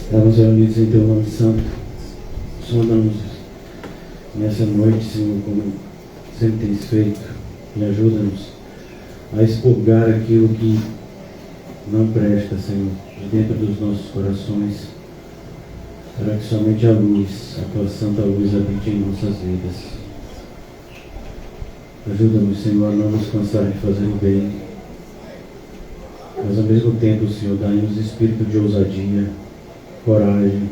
Estamos reunidos em Teu nome santo. Sonda-nos nessa noite, Senhor, como sempre tens feito, e ajuda-nos a expurgar aquilo que não presta, Senhor, de dentro dos nossos corações, para que somente a luz, a Tua santa luz, habite em nossas vidas. Ajuda-nos, Senhor, a não nos cansar de fazer o bem, mas ao mesmo tempo, Senhor, dá-nos espírito de ousadia, coragem,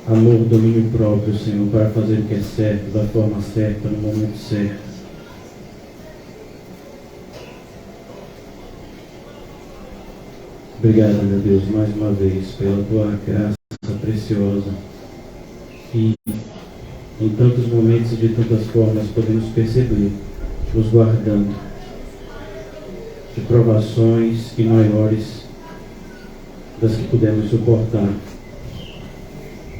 amor, domínio próprio, Senhor, para fazer o que é certo, da forma certa, no momento certo. Obrigado, meu Deus, mais uma vez, pela Tua graça preciosa. E em tantos momentos e de tantas formas podemos perceber, nos guardando de provações e maiores das que pudemos suportar,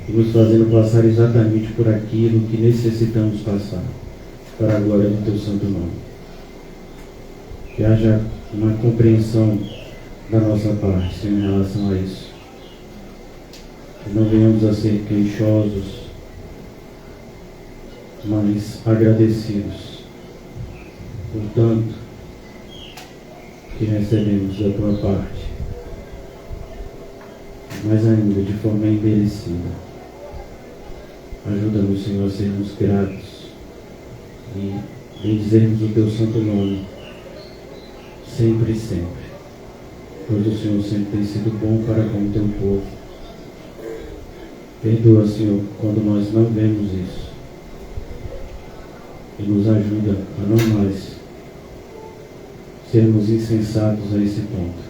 e nos fazendo passar exatamente por aquilo que necessitamos passar, para a glória do Teu santo nome. Que haja uma compreensão da nossa parte, Senhor, em relação a isso. Que não venhamos a ser queixosos, mas agradecidos por tanto que recebemos da Tua parte, mas ainda de forma envelhecida. Ajuda-nos, Senhor, a sermos gratos e bendizermos o Teu santo nome sempre e sempre, pois o Senhor sempre tem sido bom para com o Teu povo. Perdoa, Senhor, quando nós não vemos isso, e nos ajuda a não mais sermos insensatos a esse ponto,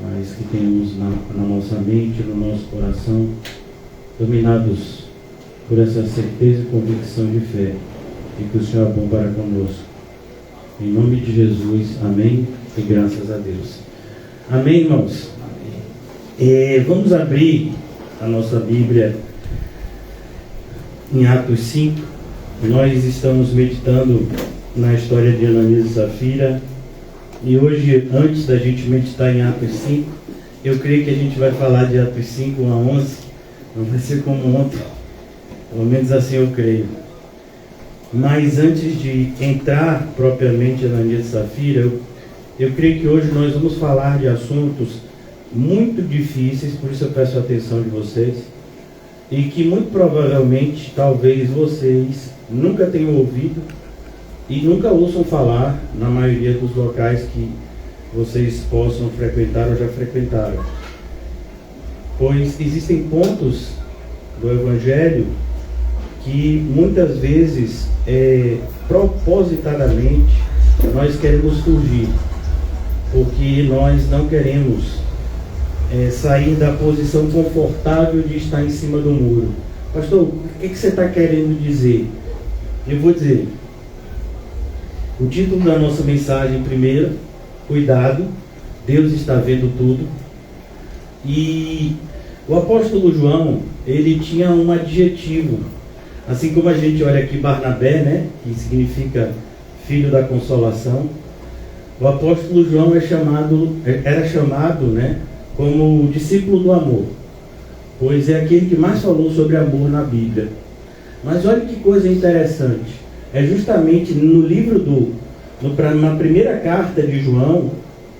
mas que tenhamos na nossa mente, no nosso coração, dominados por essa certeza e convicção de fé, e que o Senhor é bom para conosco. Em nome de Jesus, amém, e graças a Deus. Amém, irmãos? Vamos abrir a nossa Bíblia em Atos 5. Nós estamos meditando na história de Ananias e Safira, e hoje, antes da gente meditar em Atos 5, eu creio que a gente vai falar de Atos 5 a 11, não vai ser como ontem, pelo menos assim eu creio. Mas antes de entrar propriamente em Ananias e Safira, eu creio que hoje nós vamos falar de assuntos muito difíceis, por isso eu peço a atenção de vocês, e que muito provavelmente, talvez vocês nunca tenham ouvido e nunca ouçam falar na maioria dos locais que vocês possam frequentar ou já frequentaram. Pois existem pontos do Evangelho que muitas vezes, propositadamente, nós queremos fugir, porque nós não queremos sair da posição confortável de estar em cima do muro. Pastor, o que você está querendo dizer? Eu vou dizer. O título da nossa mensagem, primeiro, cuidado, Deus está vendo tudo. E o apóstolo João, ele tinha um adjetivo, assim como a gente olha aqui Barnabé, né, que significa filho da consolação. O apóstolo João era chamado, né, como discípulo do amor, pois é aquele que mais falou sobre amor na Bíblia. Mas olha que coisa interessante, é justamente no livro na primeira carta de João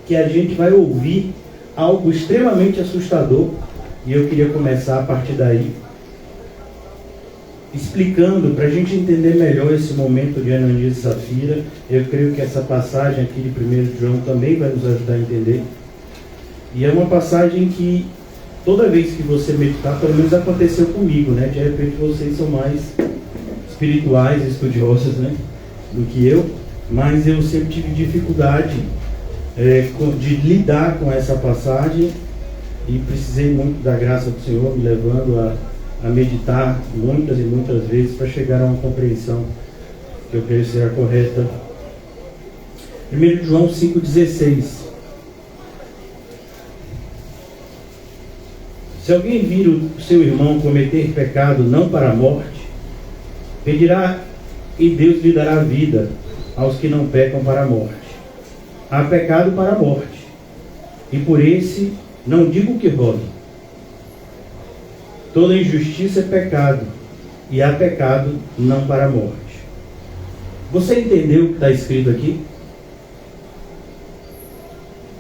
que a gente vai ouvir algo extremamente assustador, e eu queria começar a partir daí, explicando, para a gente entender melhor esse momento de Ananias e Safira. Eu creio que essa passagem aqui de 1 João também vai nos ajudar a entender. E é uma passagem que, toda vez que você meditar, pelo menos aconteceu comigo, né? De repente vocês são mais espirituais, estudiosos, né, do que eu, mas eu sempre tive dificuldade de lidar com essa passagem, e precisei muito da graça do Senhor me levando a meditar muitas e muitas vezes para chegar a uma compreensão que eu creio ser a correta. 1 João 5,16. Se alguém vir o seu irmão cometer pecado não para a morte, pedirá e Deus lhe dará vida aos que não pecam para a morte. Há pecado para a morte, e por esse não digo que rogue, Toda injustiça é pecado, e há pecado não para a morte. Você entendeu o que está escrito aqui?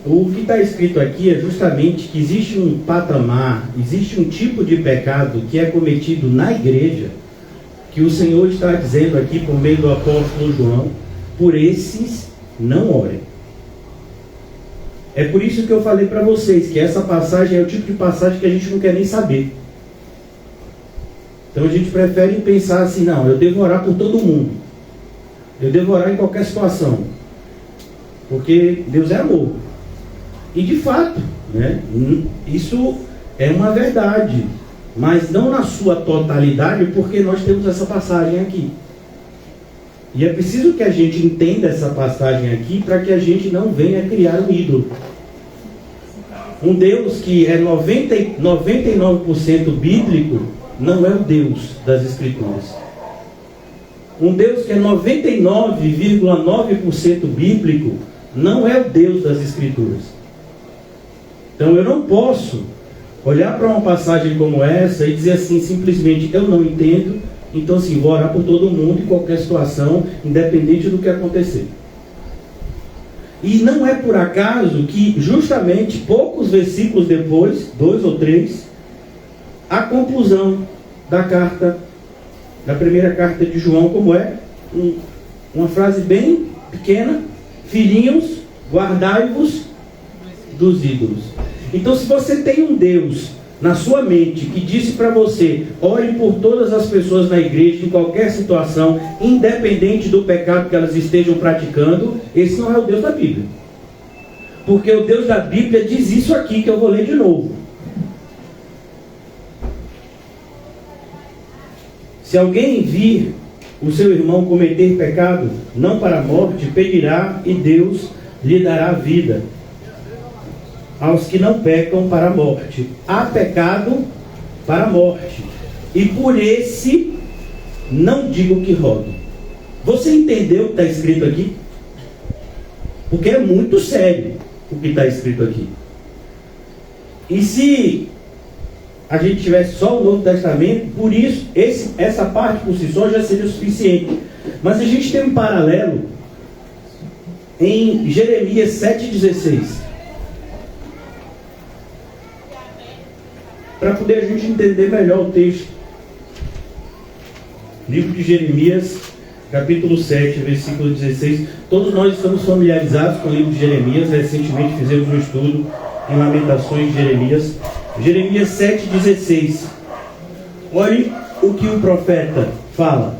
O que está escrito aqui é justamente que existe um patamar, existe um tipo de pecado que é cometido na igreja, que o Senhor está dizendo aqui por meio do apóstolo João: por esses não orem. É por isso que eu falei para vocês que essa passagem é o tipo de passagem que a gente não quer nem saber. Então a gente prefere pensar assim: não, eu devo orar por todo mundo, eu devo orar em qualquer situação, porque Deus é amor. E de fato, né, isso é uma verdade, mas não na sua totalidade, porque nós temos essa passagem aqui. E é preciso que a gente entenda essa passagem aqui para que a gente não venha criar um ídolo. Um Deus que é 99% bíblico não é o Deus das Escrituras. Um Deus que é 99,9% bíblico não é o Deus das Escrituras. Então eu não posso olhar para uma passagem como essa e dizer assim, simplesmente, eu não entendo, então assim, vou orar por todo mundo em qualquer situação, independente do que acontecer. E não é por acaso que justamente poucos versículos depois, 2 ou 3, a conclusão da carta, da primeira carta de João, como é? Uma frase bem pequena: filhinhos, guardai-vos dos ídolos. Então, se você tem um Deus na sua mente que disse para você: ore por todas as pessoas na igreja, em qualquer situação, independente do pecado que elas estejam praticando, esse não é o Deus da Bíblia. Porque o Deus da Bíblia diz isso aqui, que eu vou ler de novo. Se alguém vir o seu irmão cometer pecado, não para a morte, pedirá e Deus lhe dará vida. Aos que não pecam para a morte. Há pecado para a morte. E por esse não digo que rogo. Você entendeu o que está escrito aqui? Porque é muito sério o que está escrito aqui. E se a gente tivesse só o Novo Testamento, por isso, essa parte por si só já seria o suficiente. Mas a gente tem um paralelo em Jeremias 7,16. Para poder a gente entender melhor o texto. Livro de Jeremias, capítulo 7, versículo 16. Todos nós estamos familiarizados com o livro de Jeremias. Recentemente fizemos um estudo em Lamentações de Jeremias. Jeremias 7,16. Olhe o que o profeta fala.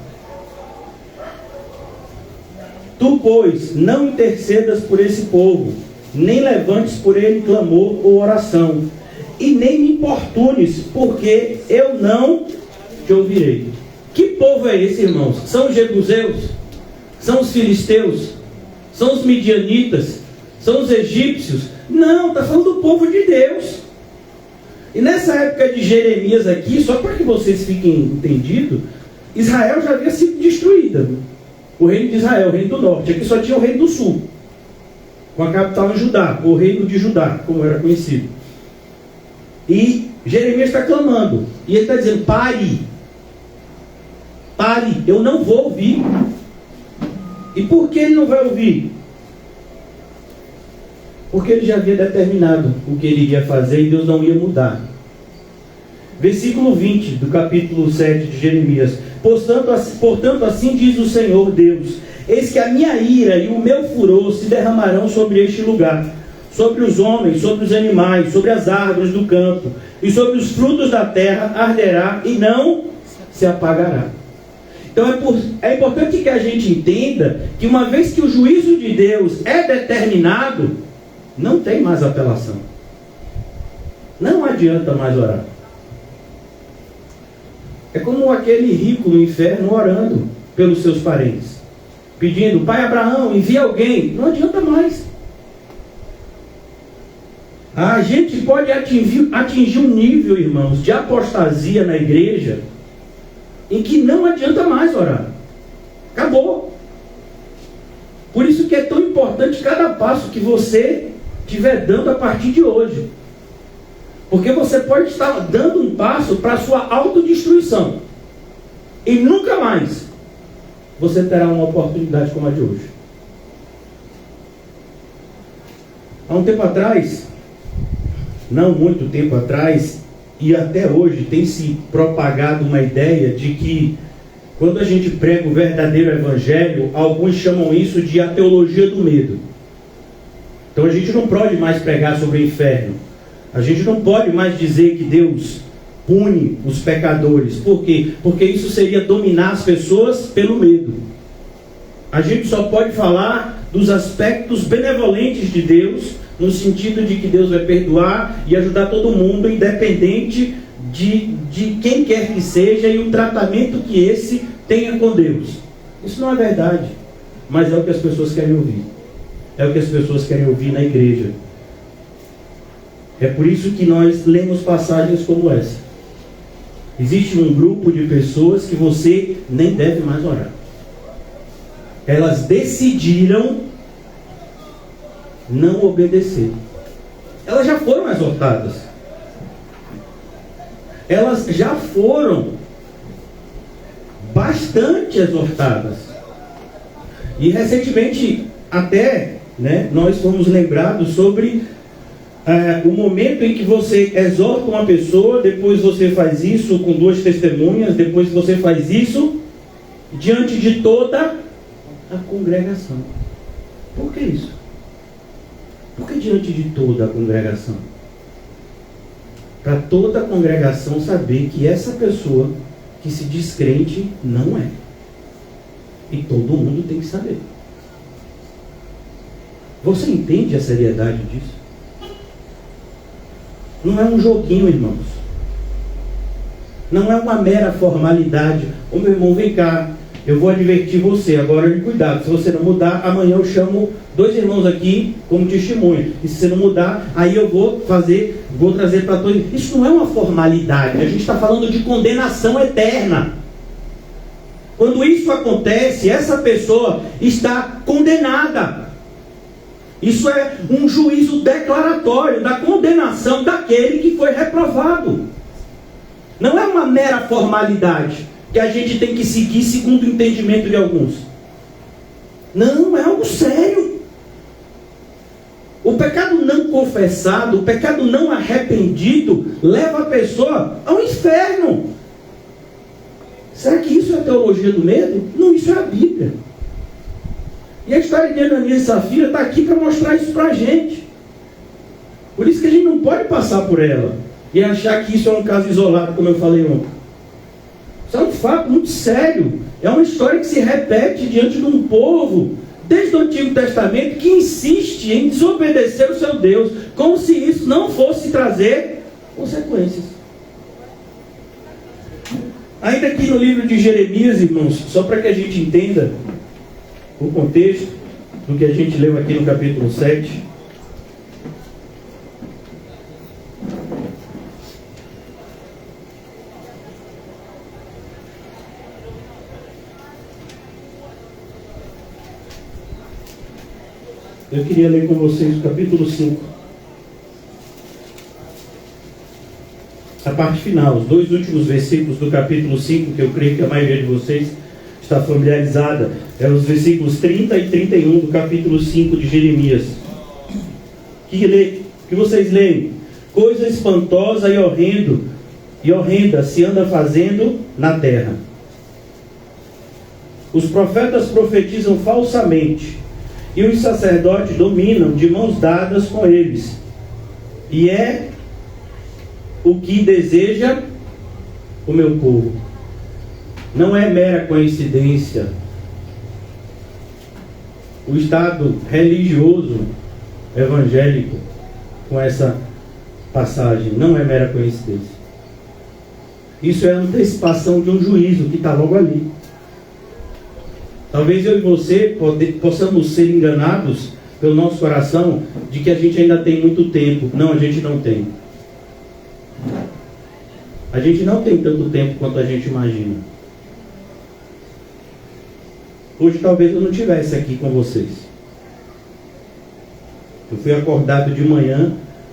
Tu, pois, não intercedas por esse povo, nem levantes por ele clamor ou oração, e nem me importunes, porque eu não te ouvirei. Que povo é esse, irmãos? São os jebuseus? São os filisteus? São os midianitas? São os egípcios? Não, está falando do povo de Deus. E nessa época de Jeremias aqui, só para que vocês fiquem entendidos, Israel já havia sido destruída. O reino de Israel, o reino do norte. Aqui só tinha o reino do sul, com a capital em Judá, o reino de Judá, como era conhecido. E Jeremias está clamando. E ele está dizendo: pare. Pare, eu não vou ouvir. E por que ele não vai ouvir? Porque ele já havia determinado o que ele iria fazer e Deus não ia mudar. Versículo 20 do capítulo 7 de Jeremias. Portanto, assim diz o Senhor Deus: eis que a minha ira e o meu furor se derramarão sobre este lugar, sobre os homens, sobre os animais, sobre as árvores do campo, e sobre os frutos da terra arderá e não se apagará. Então é importante que a gente entenda que uma vez que o juízo de Deus é determinado, não tem mais apelação. Não adianta mais orar. É como aquele rico no inferno orando pelos seus parentes, pedindo: Pai Abraão, envia alguém. Não adianta mais. A gente pode atingir um nível, irmãos, de apostasia na igreja, em que não adianta mais orar. Acabou. Por isso que é tão importante cada passo que você estiver dando a partir de hoje. Porque você pode estar dando um passo para a sua autodestruição. E nunca mais você terá uma oportunidade como a de hoje. Há um tempo atrás, não muito tempo atrás, e até hoje tem se propagado uma ideia de que quando a gente prega o verdadeiro evangelho, alguns chamam isso de a teologia do medo. Então a gente não pode mais pregar sobre o inferno. A gente não pode mais dizer que Deus pune os pecadores. Por quê? Porque isso seria dominar as pessoas pelo medo. A gente só pode falar dos aspectos benevolentes de Deus, no sentido de que Deus vai perdoar e ajudar todo mundo, independente de quem quer que seja e o tratamento que esse tenha com Deus. Isso não é verdade, mas é o que as pessoas querem ouvir. É o que as pessoas querem ouvir na igreja. É por isso que nós lemos passagens como essa. Existe um grupo de pessoas que você nem deve mais orar. Elas decidiram não obedecer. Elas já foram exortadas. Elas já foram bastante exortadas. E recentemente até, nós fomos lembrados sobre o momento em que você exorta uma pessoa, depois você faz isso com 2 testemunhas, depois você faz isso diante de toda a congregação. Por que isso? Por que diante de toda a congregação? Para toda a congregação saber que essa pessoa que se diz crente não é. E todo mundo tem que saber. Você entende a seriedade disso? Não é um joguinho, irmãos. Não é uma mera formalidade. Ô meu irmão, vem cá, eu vou advertir você, agora de cuidado. Se você não mudar, amanhã eu chamo 2 irmãos aqui como testemunha. E se você não mudar, aí eu vou trazer para todos. Isso não é uma formalidade. A gente está falando de condenação eterna. Quando isso acontece, essa pessoa está condenada. Isso é um juízo declaratório da condenação daquele que foi reprovado. Não é uma mera formalidade que a gente tem que seguir segundo o entendimento de alguns. Não, é algo sério. O pecado não confessado, o pecado não arrependido, leva a pessoa ao inferno. Será que isso é a teologia do medo? Não, isso é a Bíblia. E a história de Ananias e Safira está aqui para mostrar isso para a gente. Por isso que a gente não pode passar por ela e achar que isso é um caso isolado, como eu falei ontem. Isso é um fato muito sério. É uma história que se repete diante de um povo, desde o Antigo Testamento, que insiste em desobedecer o seu Deus, como se isso não fosse trazer consequências. Ainda aqui no livro de Jeremias, irmãos, só para que a gente entenda o contexto do que a gente leu aqui no capítulo 7. Eu queria ler com vocês o capítulo 5. A parte final, os 2 últimos versículos do capítulo 5, que eu creio que a maioria de vocês está familiarizada, é os versículos 30 e 31 do capítulo 5 de Jeremias. Que vocês leem: coisa espantosa e horrenda se anda fazendo na terra. Os profetas profetizam falsamente, e os sacerdotes dominam de mãos dadas com eles. E é o que deseja o meu povo. Não é mera coincidência o estado religioso evangélico com essa passagem. Não é mera coincidência. Isso é a antecipação de um juízo que está logo ali. Talvez eu e você possamos ser enganados pelo nosso coração de que a gente ainda tem muito tempo. Não, a gente não tem. A gente não tem tanto tempo quanto a gente imagina. Hoje talvez eu não estivesse aqui com vocês. Eu fui acordado de manhã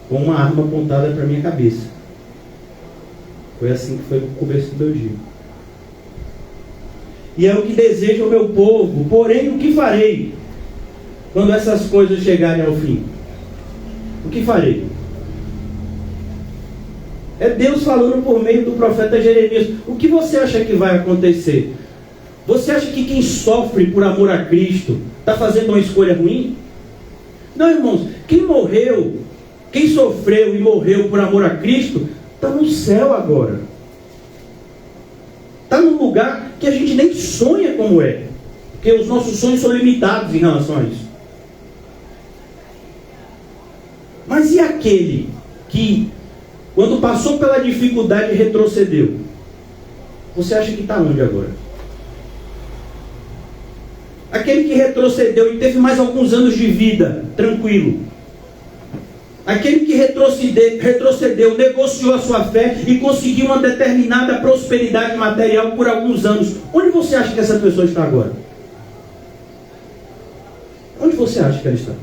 com uma arma apontada para a minha cabeça. Foi assim que foi no começo do meu dia. E é o que deseja o meu povo. Porém, o que farei quando essas coisas chegarem ao fim? O que farei? É Deus falando por meio do profeta Jeremias. O que você acha que vai acontecer? Você acha que quem sofre por amor a Cristo está fazendo uma escolha ruim? Não, irmãos. Quem morreu, quem sofreu e morreu por amor a Cristo, está no céu agora. Está num lugar que a gente nem sonha como é. Porque os nossos sonhos são limitados em relação a isso. Mas e aquele que, quando passou pela dificuldade, retrocedeu? Você acha que está onde agora? Aquele que retrocedeu e teve mais alguns anos de vida, tranquilo. Aquele que retrocedeu, negociou a sua fé e conseguiu uma determinada prosperidade material por alguns anos. Onde você acha que essa pessoa está agora? Onde você acha que ela está?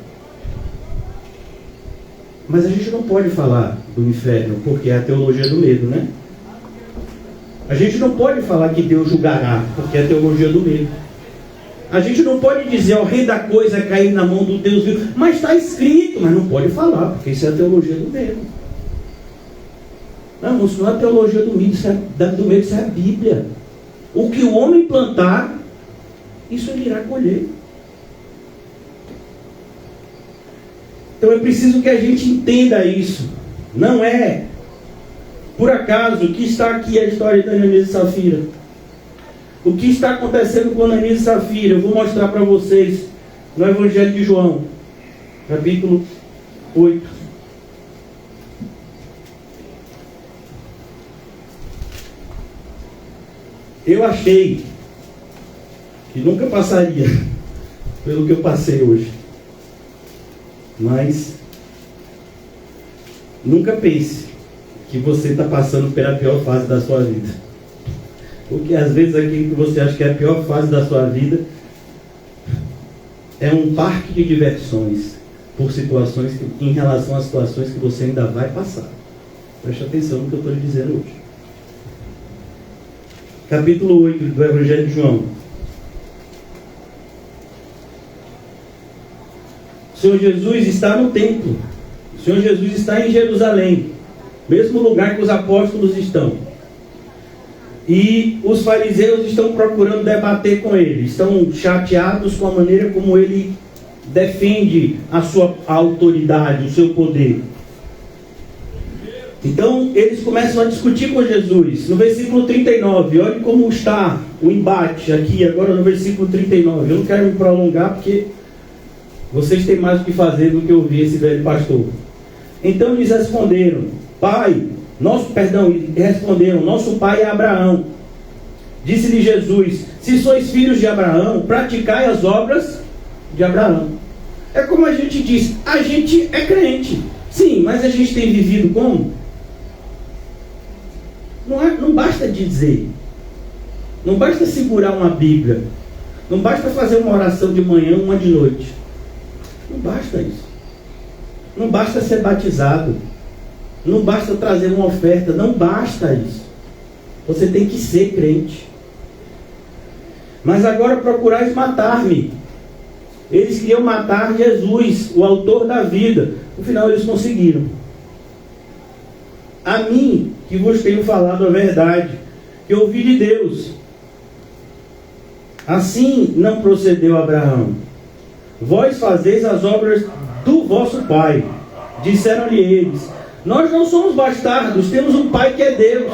Mas a gente não pode falar do inferno, porque é a teologia do medo, né? A gente não pode falar que Deus julgará, porque é a teologia do medo. A gente não pode dizer, o rei da coisa é cair na mão do Deus vivo. Mas está escrito, mas não pode falar, porque isso é a teologia do medo. Não, isso não é a teologia do medo, isso é a Bíblia. O que o homem plantar, isso ele irá colher. Então é preciso que a gente entenda isso. Não é por acaso que está aqui a história de Ananias e Safira. O que está acontecendo com Ananias e Safira, eu vou mostrar para vocês no Evangelho de João, capítulo 8. Eu achei que nunca passaria pelo que eu passei hoje. Mas nunca pense que você está passando pela pior fase da sua vida. Porque às vezes aquilo que você acha que é a pior fase da sua vida é um parque de diversões em relação às situações que você ainda vai passar. Preste atenção no que eu estou lhe dizendo hoje. Capítulo 8 do Evangelho de João. O Senhor Jesus está no templo. O Senhor Jesus está em Jerusalém, mesmo lugar que os apóstolos estão. E os fariseus estão procurando debater com ele. Estão chateados com a maneira como ele defende a sua autoridade, o seu poder. Então eles começam a discutir com Jesus. No versículo 39, olhe como está o embate aqui agora no versículo 39. Eu não quero me prolongar porque vocês têm mais o que fazer do que ouvir esse velho pastor. Então eles responderam, responderam, nosso pai é Abraão. Disse-lhe Jesus, se sois filhos de Abraão, praticai as obras de Abraão. É como a gente diz, a gente é crente. Sim, mas a gente tem vivido como? Não basta dizer. Não basta segurar uma Bíblia. Não basta fazer uma oração de manhã, uma de noite. Não basta isso. Não basta ser batizado. Não basta trazer uma oferta. Não basta isso. Você tem que ser crente. Mas agora procurais matar-me. Eles queriam matar Jesus, o autor da vida. No final eles conseguiram. A mim, que vos tenho falado a verdade, que ouvi de Deus. Assim não procedeu Abraão. Vós fazeis as obras do vosso pai. Disseram-lhe eles, nós não somos bastardos, temos um pai que é Deus.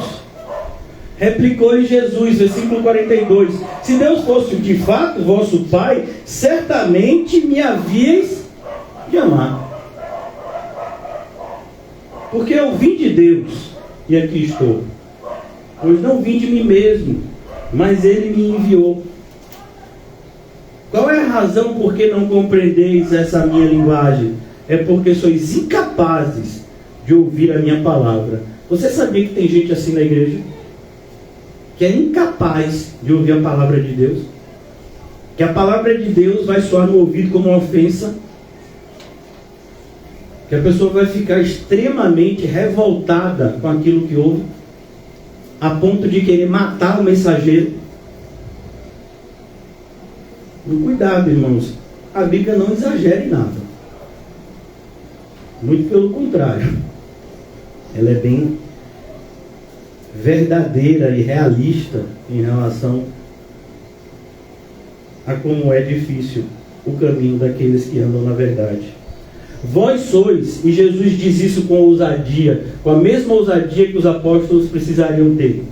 Replicou-lhe Jesus, versículo 42, se Deus fosse de fato vosso pai, certamente me havíeis de amar. Porque eu vim de Deus, e aqui estou. Pois não vim de mim mesmo, mas Ele me enviou. Qual é a razão por que não compreendeis essa minha linguagem? É porque sois incapazes de ouvir a minha palavra. Você sabia que tem gente assim na igreja? Que é incapaz de ouvir a palavra de Deus? Que a palavra de Deus vai soar no ouvido como uma ofensa? Que a pessoa vai ficar extremamente revoltada com aquilo que ouve? a ponto de querer matar o mensageiro. Cuidado, irmãos, a Bíblia não exagera em nada. Muito pelo contrário. Ela é bem verdadeira e realista em relação a como é difícil o caminho daqueles que andam na verdade. Vós sois, e Jesus diz isso com ousadia, com a mesma ousadia que os apóstolos precisariam ter.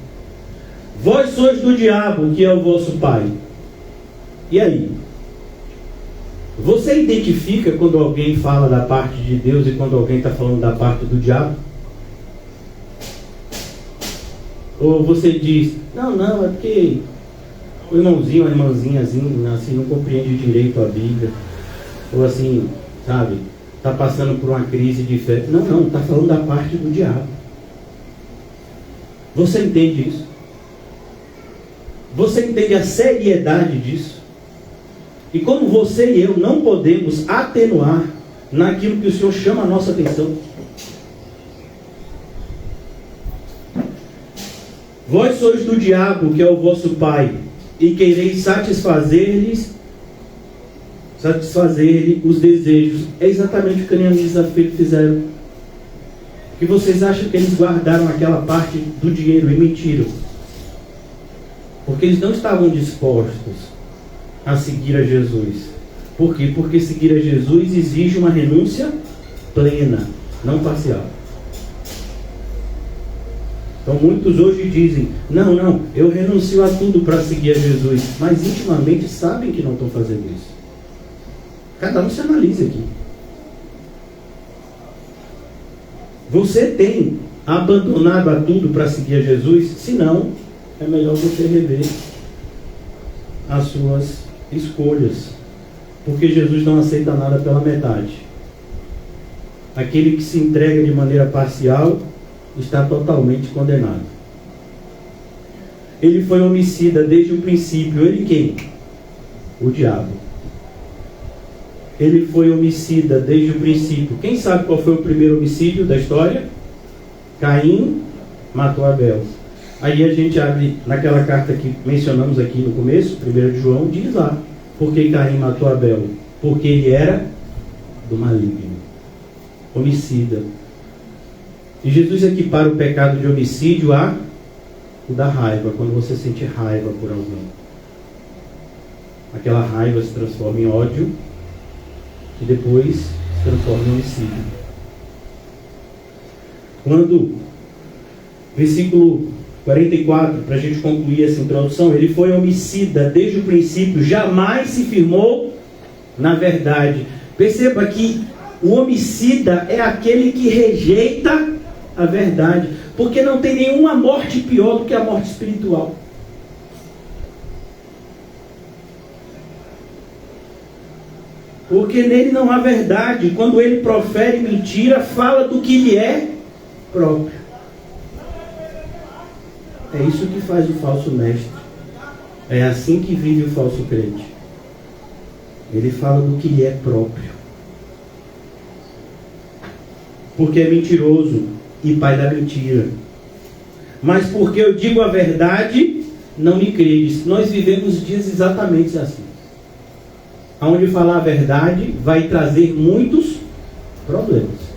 Vós sois do diabo, que é o vosso pai. E aí? Você identifica quando alguém fala da parte de Deus e quando alguém está falando da parte do diabo? Ou você diz, não, é porque o irmãozinho, a irmãzinha assim, não compreende direito a Bíblia. Ou assim, sabe, está passando por uma crise de fé. Não, está falando da parte do diabo. Você entende isso? Você entende a seriedade disso? E como você e eu não podemos atenuar naquilo que o Senhor chama a nossa atenção. Vós sois do diabo, que é o vosso pai, e quereis satisfazer-lhe os desejos. É exatamente o que Caim e Zafiro fizeram. Que vocês acham que eles guardaram aquela parte do dinheiro e mentiram? Porque eles não estavam dispostos a seguir a Jesus. Por quê? Porque seguir a Jesus exige uma renúncia plena, não parcial. Então muitos hoje dizem, não, eu renuncio a tudo para seguir a Jesus. Mas intimamente sabem que não estão fazendo isso. Cada um se analise aqui. Você tem abandonado a tudo para seguir a Jesus? Se não, é melhor você rever as suas escolhas. Porque Jesus não aceita nada pela metade. Aquele que se entrega de maneira parcial está totalmente condenado. Ele foi homicida desde o princípio. Ele quem? O diabo. Ele foi homicida desde o princípio. Quem sabe qual foi o primeiro homicídio da história? Caim matou Abel. Aí a gente abre naquela carta que mencionamos aqui no começo, 1 de João, diz lá, por que Caim matou Abel? Porque ele era do maligno, homicida. E Jesus equipara o pecado de homicídio a o da raiva, quando você sente raiva por alguém. Aquela raiva se transforma em ódio, que depois se transforma em homicídio. Quando, versículo 44, para a gente concluir essa introdução, ele foi homicida desde o princípio, jamais se firmou na verdade. Perceba que o homicida é aquele que rejeita a verdade, porque não tem nenhuma morte pior do que a morte espiritual. Porque nele não há verdade. Quando ele profere mentira, fala do que lhe é próprio. É isso que faz o falso mestre. É assim que vive o falso crente. Ele fala do que lhe é próprio. Porque é mentiroso e pai da mentira. Mas porque eu digo a verdade, não me credes. Nós vivemos dias exatamente assim. Onde falar a verdade vai trazer muitos problemas.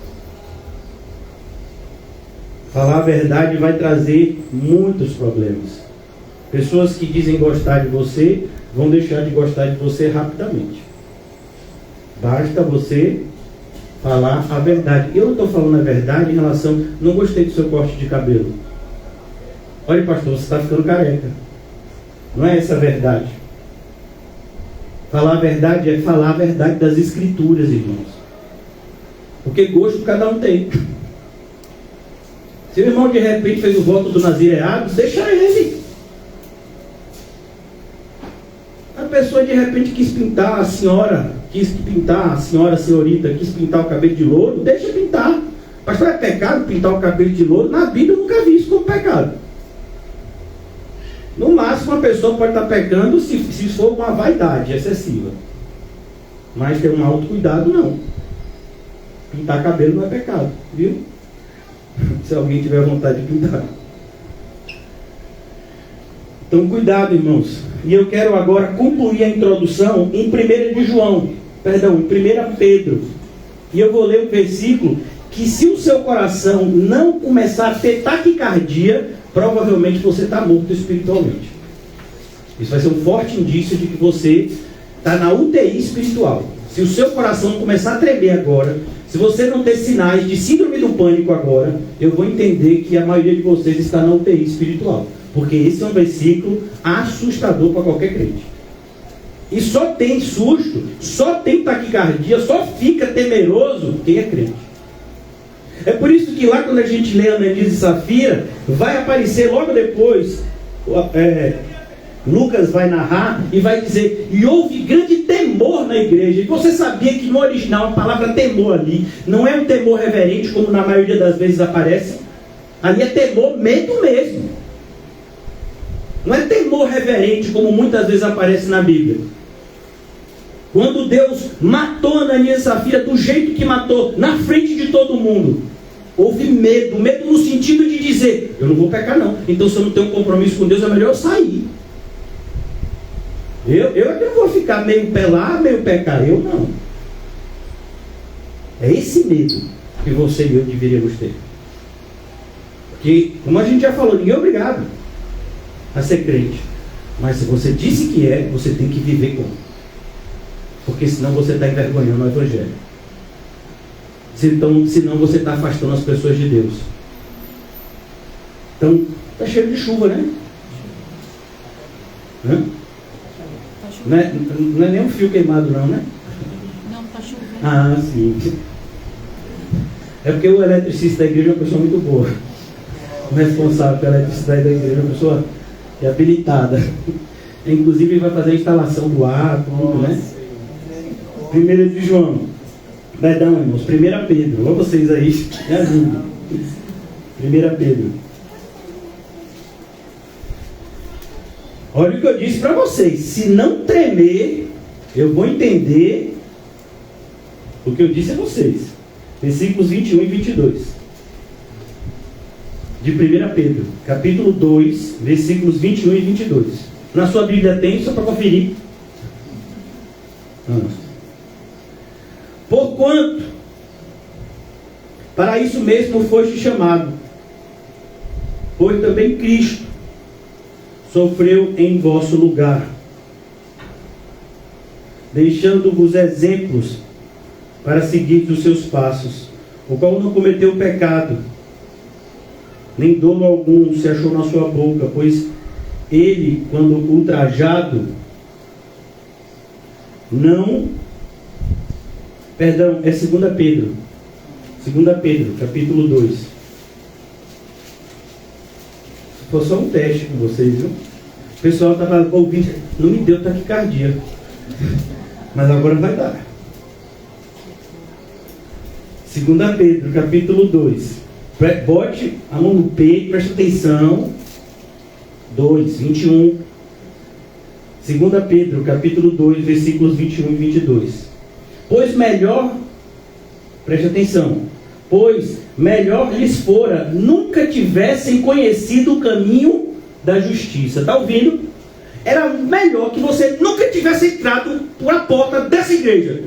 Falar a verdade vai trazer muitos problemas. Pessoas que dizem gostar de você vão deixar de gostar de você rapidamente. Basta você falar a verdade. Eu não estou falando a verdade em relação, não gostei do seu corte de cabelo. Olha, pastor, você está ficando careca. Não é essa a verdade. Falar a verdade é falar a verdade das escrituras, irmãos. Porque gosto cada um tem. Se o irmão de repente fez o voto do nazireado, deixa ele. A pessoa de repente quis pintar a senhora, a senhorita, quis pintar o cabelo de louro, deixa pintar. Pastor, é pecado pintar o cabelo de louro? Na Bíblia eu nunca vi isso como pecado. No máximo, uma pessoa pode estar pecando se for uma vaidade excessiva. Mas ter um autocuidado, não. Pintar cabelo não é pecado, viu? Se alguém tiver vontade de pintar. Então, cuidado, irmãos. E eu quero agora concluir a introdução em 1 Pedro. E eu vou ler um versículo que, se o seu coração não começar a ter taquicardia, provavelmente você está morto espiritualmente. Isso vai ser um forte indício de que você está na UTI espiritual. Se o seu coração começar a tremer agora, se você não ter sinais de síndrome do pânico agora, eu vou entender que a maioria de vocês está na UTI espiritual. Porque esse é um versículo assustador para qualquer crente. E só tem susto, só tem taquicardia, só fica temeroso quem é crente. É por isso que lá quando a gente lê Ananias e Safira, vai aparecer logo depois, Lucas vai narrar e vai dizer, e houve grande temor na igreja. E você sabia que no original a palavra temor ali não é um temor reverente, como na maioria das vezes aparece. Ali é temor, medo mesmo. Não é temor reverente, como muitas vezes aparece na Bíblia. Quando Deus matou Ananias e Safira do jeito que matou, na frente de todo mundo, houve medo. Medo no sentido de dizer, eu não vou pecar não. Então se eu não tenho um compromisso com Deus, é melhor eu sair. Eu não vou ficar meio pé lá, meio pé cá. Eu não. É esse medo que você e eu deveríamos ter. Porque, como a gente já falou, ninguém é obrigado a ser crente. Mas se você disse que é, você tem que viver como. Porque senão você está envergonhando o Evangelho. Senão você está afastando as pessoas de Deus. Então, está cheio de chuva, né? Hã? Não é nem um fio queimado não, né? Não, está chovendo. Ah, sim. É porque o eletricista da igreja é uma pessoa muito boa. O responsável pela eletricidade da igreja é uma pessoa habilitada. Inclusive ele vai fazer a instalação do ar, tudo, né? 1 de João. Perdão, irmãos. 1 Pedro. Olha vocês aí. Me ajudem. 1 Pedro. Olha o que eu disse para vocês. Se não tremer, eu vou entender o que eu disse a vocês. Versículos 21 e 22. De 1 Pedro, capítulo 2, versículos 21 e 22. Na sua Bíblia tem, só para conferir. Porquanto, para isso mesmo foste chamado, pois também Cristo sofreu em vosso lugar, deixando-vos exemplos para seguir os seus passos, o qual não cometeu pecado, nem dolo algum se achou na sua boca, pois ele, quando ultrajado, é 2 Pedro. 2 Pedro, capítulo 2. Foi só um teste com vocês, viu? O pessoal estava ouvindo, não me deu taquicardia. Mas agora vai dar. 2 Pedro, capítulo 2. Bote a mão no peito, presta atenção. 2, 21. 2 Pedro, capítulo 2, versículos 21 e 22. Pois melhor, preste atenção, pois melhor lhes fora nunca tivessem conhecido o caminho da justiça. Está ouvindo? Era melhor que você nunca tivesse entrado por a porta dessa igreja.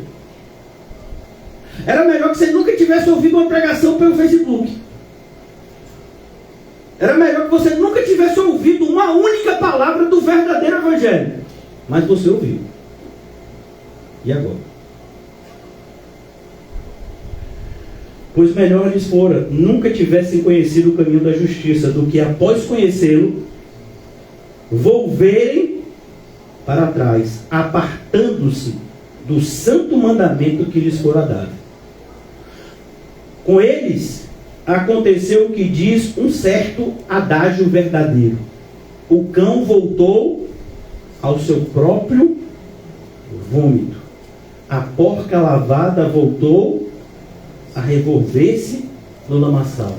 Era melhor que você nunca tivesse ouvido uma pregação pelo Facebook. Era melhor que você nunca tivesse ouvido uma única palavra do verdadeiro Evangelho. Mas você ouviu. E agora? Pois melhor lhes fora nunca tivessem conhecido o caminho da justiça, do que após conhecê-lo, volverem para trás, apartando-se do santo mandamento que lhes fora dado. Com eles aconteceu o que diz um certo adágio verdadeiro: o cão voltou ao seu próprio vômito, a porca lavada voltou a revolver-se no lamaçal.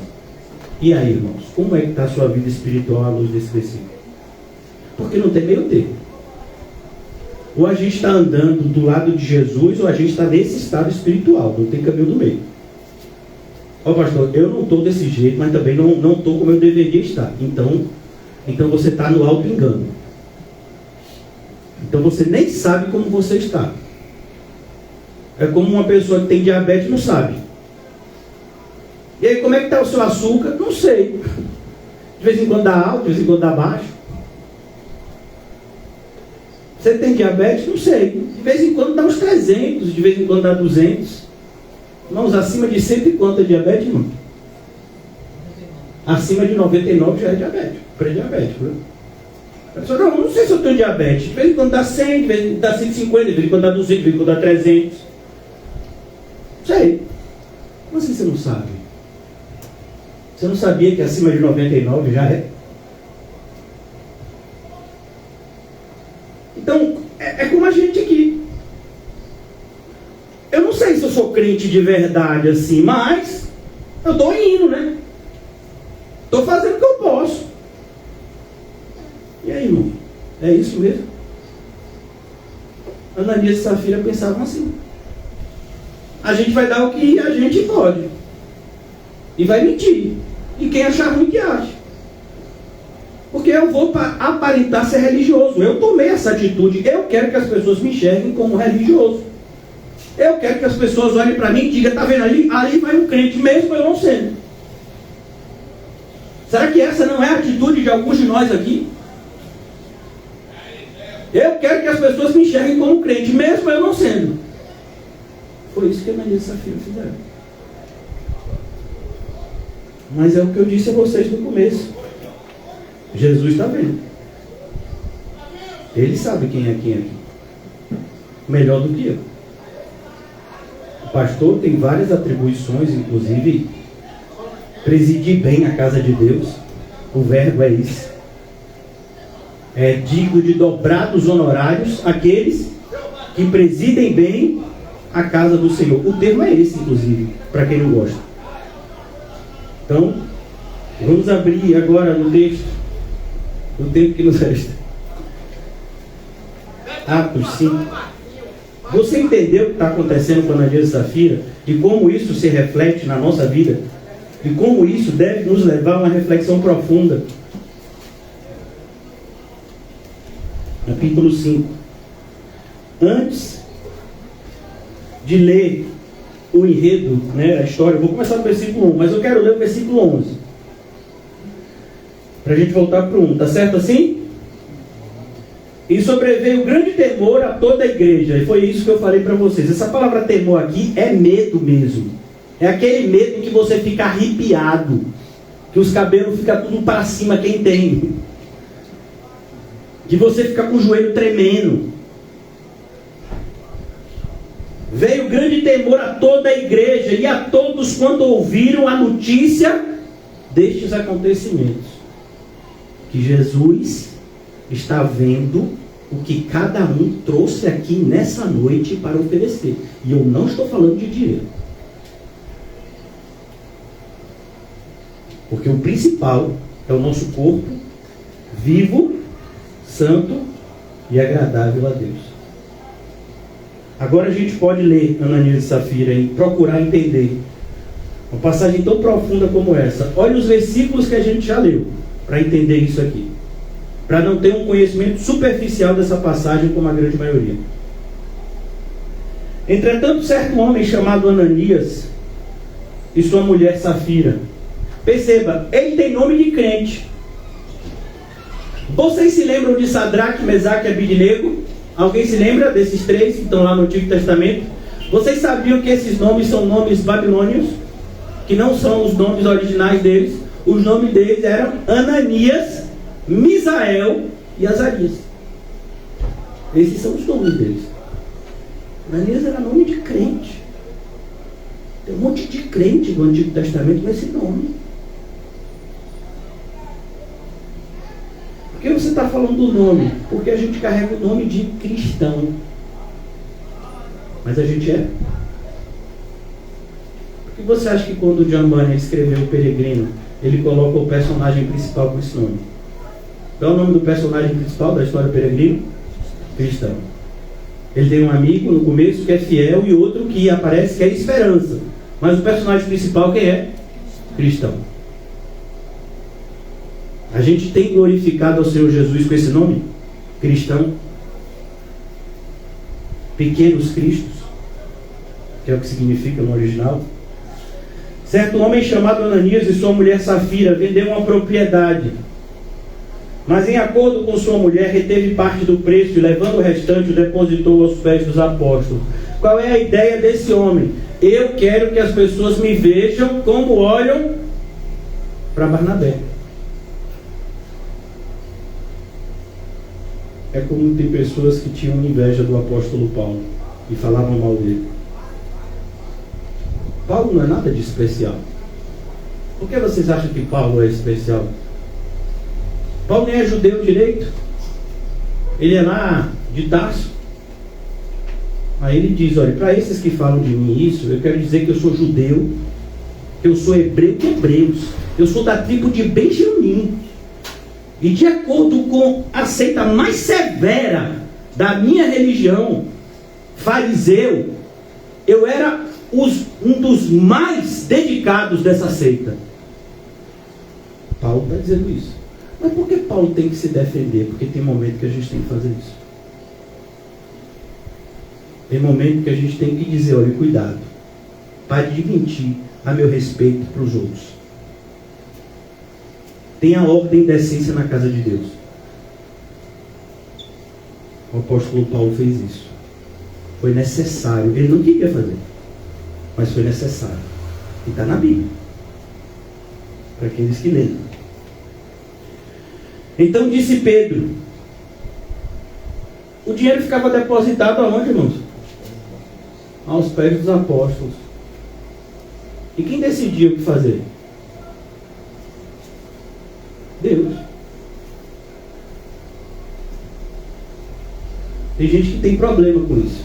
E aí, irmãos, como é que está a sua vida espiritual à luz desse versículo? Porque não tem meio termo. Ou a gente está andando do lado de Jesus, ou a gente está nesse estado espiritual, não tem caminho do meio. Ó pastor, eu não estou desse jeito, mas também não estou como eu deveria estar. Então, Então você está no auto-engano. Então você nem sabe como você está. É como uma pessoa que tem diabetes e não sabe. E aí, como é que está o seu açúcar? Não sei. De vez em quando dá alto, de vez em quando dá baixo. Você tem diabetes? Não sei. De vez em quando dá uns 300, de vez em quando dá 200. Irmãos, acima de 100 e quanto é diabetes, irmão? Acima de 99 já é diabético, pré-diabético, né? A pessoa, não sei se eu tenho diabetes. De vez em quando dá 100, de vez em quando dá 150, de vez em quando dá 200, de vez em quando dá 300. Sei. Mas assim você não sabe? Você não sabia que acima de 99 já é? Então, é como a gente aqui. Eu não sei se eu sou crente de verdade assim, mas eu estou indo, né? Estou fazendo o que eu posso. E aí, irmão? É isso mesmo? Ananias e Safira pensavam assim. A gente vai dar o que a gente pode. E vai mentir. E quem achar ruim que ache. Porque eu vou aparentar ser religioso. Eu tomei essa atitude. Eu quero que as pessoas me enxerguem como religioso. Eu quero que as pessoas olhem para mim e digam, tá vendo ali? Ali vai um crente, mesmo eu não sendo. Será que essa não é a atitude de alguns de nós aqui? Eu quero que as pessoas me enxerguem como crente, mesmo eu não sendo. Foi isso que Ananias e Safira fizeram. Mas é o que eu disse a vocês no começo. Jesus está vendo. Ele sabe quem é quem aqui. Melhor do que eu. O pastor tem várias atribuições, inclusive presidir bem a casa de Deus. O verbo é isso. É digno de dobrados honorários aqueles que presidem bem a casa do Senhor. O termo é esse, inclusive, para quem não gosta. Então, vamos abrir agora no texto, no tempo que nos resta. Atos 5. Você entendeu o que está acontecendo com Ananias e Safira? E como isso se reflete na nossa vida? E como isso deve nos levar a uma reflexão profunda? Capítulo 5. Antes de ler o enredo, né, a história, eu vou começar no versículo 1, mas eu quero ler o versículo 11. Para a gente voltar para o 1, tá certo assim? E sobreveio grande temor a toda a igreja. E foi isso que eu falei para vocês. Essa palavra temor aqui é medo mesmo. É aquele medo que você fica arrepiado, que os cabelos ficam tudo para cima, quem tem. Que você fica com o joelho tremendo. Veio grande temor a toda a igreja e a todos quando ouviram a notícia destes acontecimentos. Que Jesus está vendo o que cada um trouxe aqui nessa noite para oferecer. E eu não estou falando de dinheiro. Porque o principal é o nosso corpo vivo, santo e agradável a Deus. Agora a gente pode ler Ananias e Safira e procurar entender uma passagem tão profunda como essa. Olha os versículos que a gente já leu para entender isso aqui, para não ter um conhecimento superficial dessa passagem como a grande maioria. Entretanto, certo homem chamado Ananias e sua mulher Safira, perceba, ele tem nome de crente. Vocês se lembram de Sadraque, Mesaque e Abidnego? Alguém se lembra desses três que estão lá no Antigo Testamento? Vocês sabiam que esses nomes são nomes babilônios? Que não são os nomes originais deles? Os nomes deles eram Ananias, Misael e Azarias. Esses são os nomes deles. Ananias era nome de crente. Tem um monte de crente do Antigo Testamento com esse nome. Por que você está falando do nome? Porque a gente carrega o nome de cristão. Mas a gente é? Por que você acha que quando o John Bunyan escreveu O Peregrino, ele coloca o personagem principal com esse nome? Qual é o nome do personagem principal da história do Peregrino? Cristão. Ele tem um amigo no começo que é fiel e outro que aparece que é esperança. Mas o personagem principal quem é? Cristão. A gente tem glorificado ao Senhor Jesus com esse nome? Cristão. Pequenos cristos, que é o que significa no original. Certo homem chamado Ananias e sua mulher Safira vendeu uma propriedade, mas em acordo com sua mulher reteve parte do preço e levando o restante o depositou aos pés dos apóstolos. Qual é a ideia desse homem? Eu quero que as pessoas me vejam como olham para Barnabé. É como tem pessoas que tinham inveja do apóstolo Paulo e falavam mal dele. Paulo não é nada de especial. Por que vocês acham que Paulo é especial? Paulo nem é judeu direito. Ele é lá de Tarso. Aí ele diz, olha, para esses que falam de mim isso, eu quero dizer que eu sou judeu, que eu sou hebreu de hebreus, eu sou da tribo de Benjamim. E de acordo com a seita mais severa da minha religião, fariseu, eu era um dos mais dedicados dessa seita. Paulo está dizendo isso. Mas por que Paulo tem que se defender? Porque tem momento que a gente tem que fazer isso. Tem momento que a gente tem que dizer, olha, cuidado. Pare de mentir a meu respeito para os outros. Tem a ordem e decência na casa de Deus. O apóstolo Paulo fez isso. Foi necessário. Ele não queria fazer, mas foi necessário. E está na Bíblia. Para aqueles que leem. Então disse Pedro. O dinheiro ficava depositado aonde, irmãos? Aos pés dos apóstolos. E quem decidia o que fazer? Deus. Tem gente que tem problema com isso.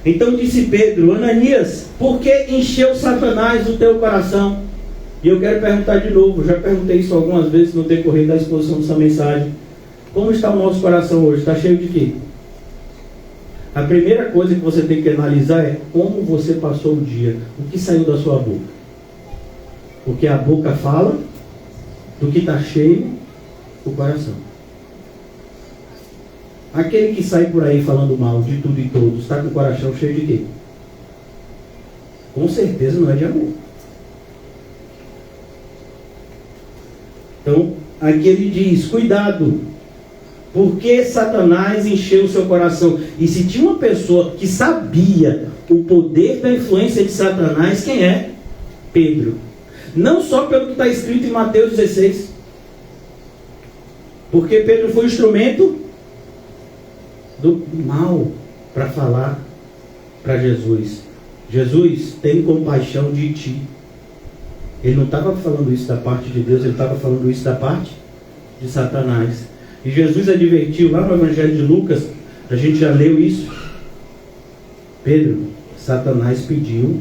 Então disse Pedro, Ananias, por que encheu Satanás o teu coração? E eu quero perguntar de novo, já perguntei isso algumas vezes no decorrer da exposição dessa mensagem. Como está o nosso coração hoje? Está cheio de quê? A primeira coisa que você tem que analisar é como você passou o dia, o que saiu da sua boca. Porque a boca fala do que está cheio o coração. Aquele que sai por aí falando mal de tudo e todos, está com o coração cheio de quê? Com certeza não é de amor. Então, aqui ele diz, cuidado, porque Satanás encheu o seu coração. E se tinha uma pessoa que sabia o poder da influência de Satanás, quem é? Pedro. Não só pelo que está escrito em Mateus 16. Porque Pedro foi instrumento do mal para falar para Jesus. Jesus, tem compaixão de ti. Ele não estava falando isso da parte de Deus, ele estava falando isso da parte de Satanás. E Jesus advertiu lá no Evangelho de Lucas, a gente já leu isso. Pedro, Satanás pediu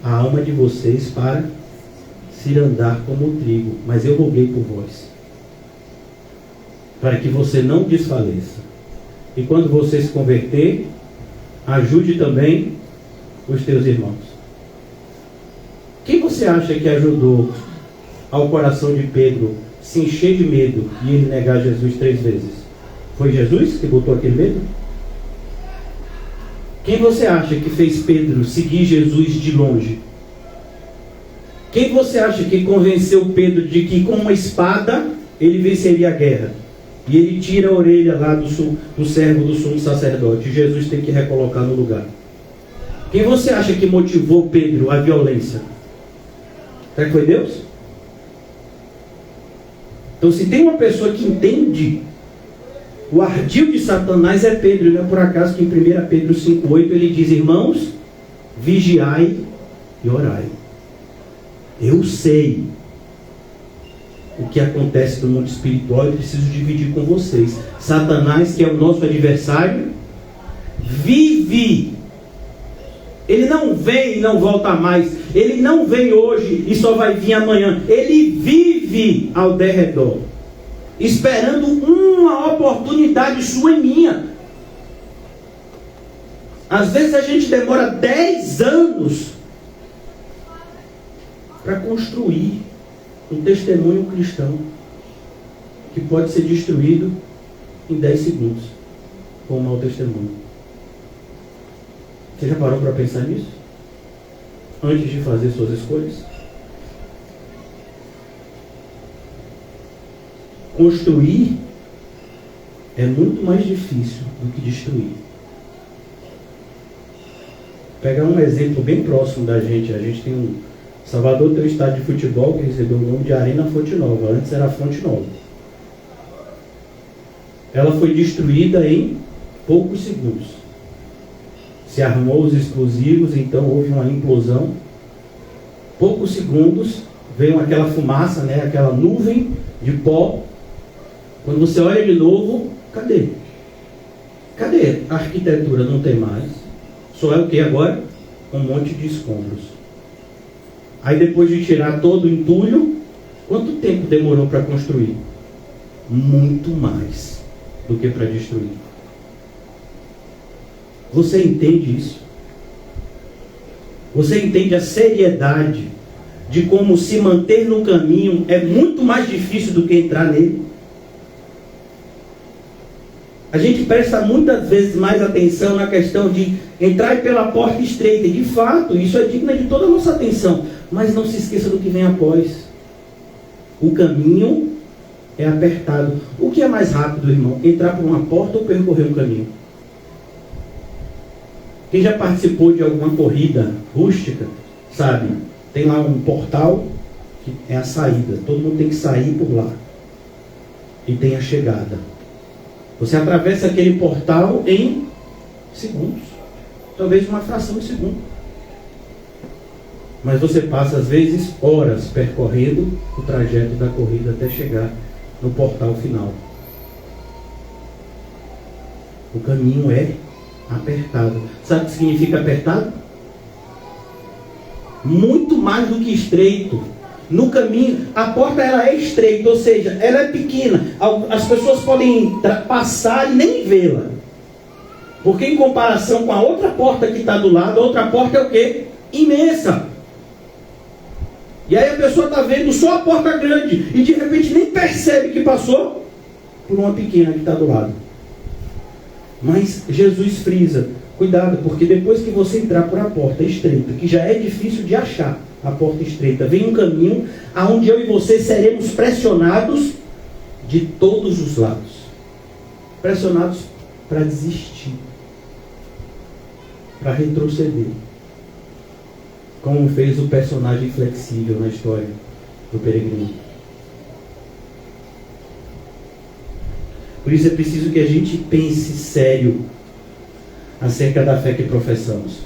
a alma de vocês para se andar como trigo, mas eu roguei por vós, para que você não desfaleça. E quando você se converter, ajude também os teus irmãos. Quem você acha que ajudou ao coração de Pedro se encher de medo e ele negar Jesus 3 vezes? Foi Jesus que botou aquele medo? Quem você acha que fez Pedro seguir Jesus de longe? Quem você acha que convenceu Pedro de que com uma espada ele venceria a guerra? E ele tira a orelha lá do servo do sumo sacerdote. Jesus tem que recolocar no lugar. Quem você acha que motivou Pedro à violência? Será que foi Deus? Então, se tem uma pessoa que entende o ardil de Satanás, é Pedro. Não é por acaso que em 1 Pedro 5,8 ele diz, irmãos, vigiai e orai. Eu sei o que acontece no mundo espiritual e preciso dividir com vocês. Satanás, que é o nosso adversário, vive. Ele não vem e não volta mais. Ele não vem hoje e só vai vir amanhã. Ele vive ao derredor, esperando uma oportunidade sua e minha. Às vezes a gente demora 10 anos para construir um testemunho cristão que pode ser destruído em 10 segundos com um mau testemunho. Você já parou para pensar nisso? Antes de fazer suas escolhas? Construir é muito mais difícil do que destruir. Pegar um exemplo bem próximo da gente. A gente tem Salvador tem um estádio de futebol que recebeu o nome de Arena Fonte Nova. Antes era Fonte Nova. Ela foi destruída em poucos segundos. Se armou os explosivos, então houve uma implosão. Poucos segundos, veio aquela fumaça, né? Aquela nuvem de pó. Quando você olha de novo, cadê? Cadê? A arquitetura não tem mais. Só é o que agora? Um monte de escombros. Aí depois de tirar todo o entulho, quanto tempo demorou para construir? Muito mais do que para destruir. Você entende isso? Você entende a seriedade de como se manter no caminho é muito mais difícil do que entrar nele? A gente presta muitas vezes mais atenção na questão de entrar pela porta estreita. E de fato, isso é digno de toda a nossa atenção. Mas não se esqueça do que vem após. O caminho é apertado. O que é mais rápido, irmão? Entrar por uma porta ou percorrer um caminho? Quem já participou de alguma corrida rústica, sabe? Tem lá um portal que é a saída. Todo mundo tem que sair por lá. E tem a chegada. Você atravessa aquele portal em segundos. Talvez uma fração de segundo. Mas você passa, às vezes, horas percorrendo o trajeto da corrida até chegar no portal final. O caminho é apertado. Sabe o que significa apertado? Muito mais do que estreito. No caminho, a porta ela é estreita, ou seja, ela é pequena. As pessoas podem passar e nem vê-la. Porque em comparação com a outra porta que está do lado, a outra porta é o quê? Imensa. E aí a pessoa está vendo só a porta grande e de repente nem percebe que passou por uma pequena que está do lado. Mas Jesus frisa, cuidado, porque depois que você entrar por a porta estreita, que já é difícil de achar, a porta estreita, vem um caminho aonde eu e você seremos pressionados de todos os lados. Pressionados para desistir, para retroceder. Como fez o personagem flexível na história do peregrino. Por isso é preciso que a gente pense sério acerca da fé que professamos.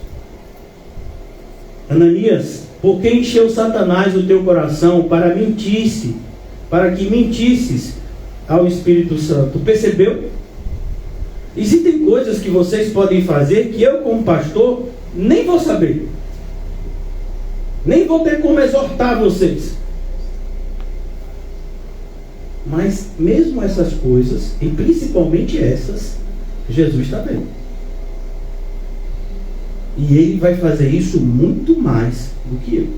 Ananias, por que encheu Satanás o teu coração para que mentisses ao Espírito Santo? Percebeu? Existem coisas que vocês podem fazer que eu, como pastor, nem vou saber. Nem vou ter como exortar vocês. Mas mesmo essas coisas, e principalmente essas, Jesus está vendo. E Ele vai fazer isso muito mais do que eu.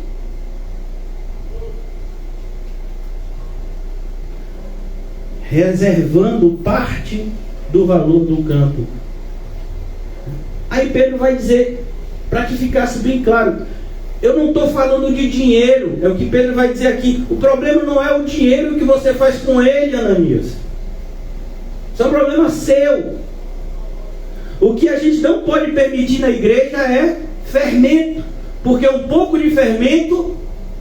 Reservando parte do valor do campo. Aí Pedro vai dizer, para que ficasse bem claro, eu não estou falando de dinheiro, é o que Pedro vai dizer aqui. O problema não é o dinheiro que você faz com ele, Ananias. Isso é um problema seu. O que a gente não pode permitir na igreja é fermento, porque um pouco de fermento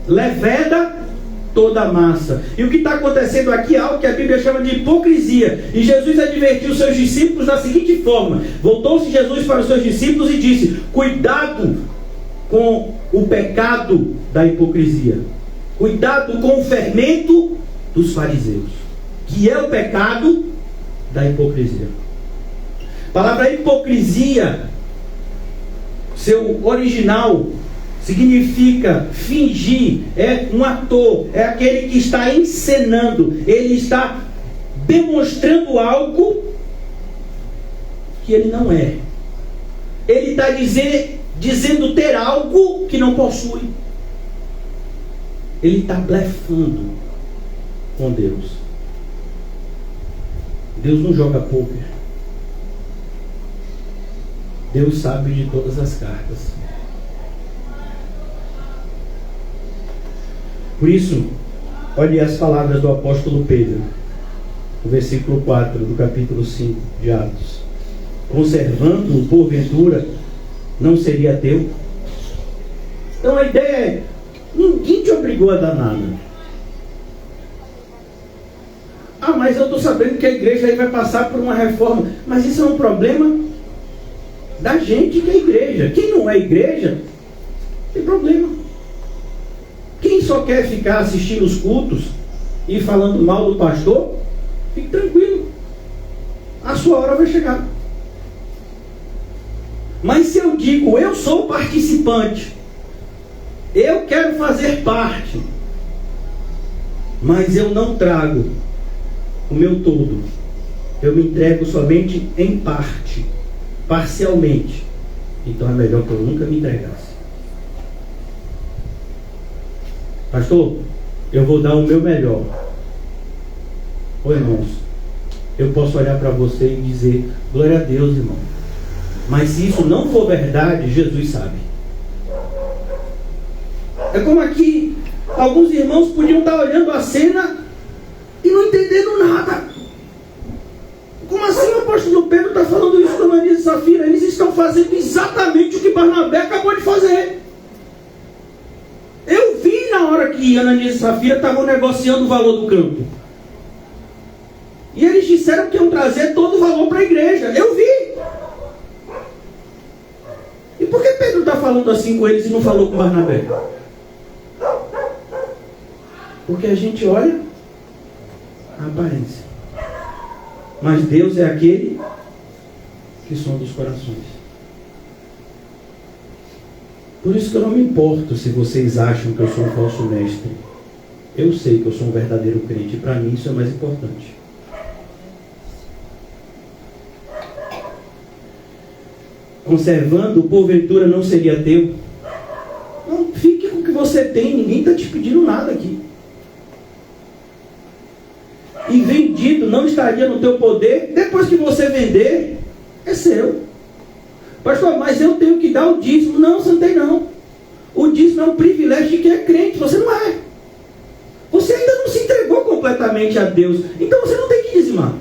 leveda toda a massa. E o que está acontecendo aqui é algo que a Bíblia chama de hipocrisia. E Jesus advertiu os seus discípulos da seguinte forma: voltou-se Jesus para os seus discípulos e disse: cuidado com o pecado da hipocrisia. Cuidado com o fermento dos fariseus, que é o pecado da hipocrisia. A palavra hipocrisia, seu original, significa fingir. É um ator, é aquele que está encenando, ele está demonstrando algo que ele não é. Ele está dizendo ter algo que não possui. ele está blefando com Deus. Deus não joga pôquer. Deus sabe de todas as cartas. Por isso, olhe as palavras do apóstolo Pedro, no versículo 4 do capítulo 5 de Atos. Conservando-o porventura, não seria teu? Então a ideia é, ninguém te obrigou a dar nada. Ah, mas eu estou sabendo que a igreja aí vai passar por uma reforma. Mas isso é um problema da gente que é igreja. Quem não é igreja, tem problema. Quem só quer ficar assistindo os cultos e falando mal do pastor, fique tranquilo. A sua hora vai chegar. Mas se eu digo, eu sou participante, eu quero fazer parte, mas eu não trago o meu todo, eu me entrego somente em parte, parcialmente, então é melhor que eu nunca me entregasse. Pastor, eu vou dar o meu melhor. Ô irmãos, eu posso olhar para você e dizer, glória a Deus, irmão. Mas se isso não for verdade, Jesus sabe. É como aqui, alguns irmãos podiam estar olhando a cena e não entendendo nada. Como assim o apóstolo Pedro está falando isso com Ananias e Safira? Eles estão fazendo exatamente o que Barnabé acabou de fazer. Eu vi na hora que Ananias e Safira estavam negociando o valor do campo. E eles disseram que iam trazer todo o valor para a igreja. Eu vi. E por que Pedro está falando assim com eles e não falou com Barnabé? Porque a gente olha a aparência. Mas Deus é aquele que sonda os corações. Por isso que eu não me importo se vocês acham que eu sou um falso mestre. Eu sei que eu sou um verdadeiro crente. E para mim isso é mais importante. Conservando, porventura não seria teu? Não, fique com o que você tem. Ninguém está te pedindo nada aqui. E vendido não estaria no teu poder? Depois que você vender, é seu. Pastor, mas eu tenho que dar o dízimo. Não, você não tem não. O dízimo é um privilégio de quem é crente. Você não é. Você ainda não se entregou completamente a Deus. Então você não tem que dizimar.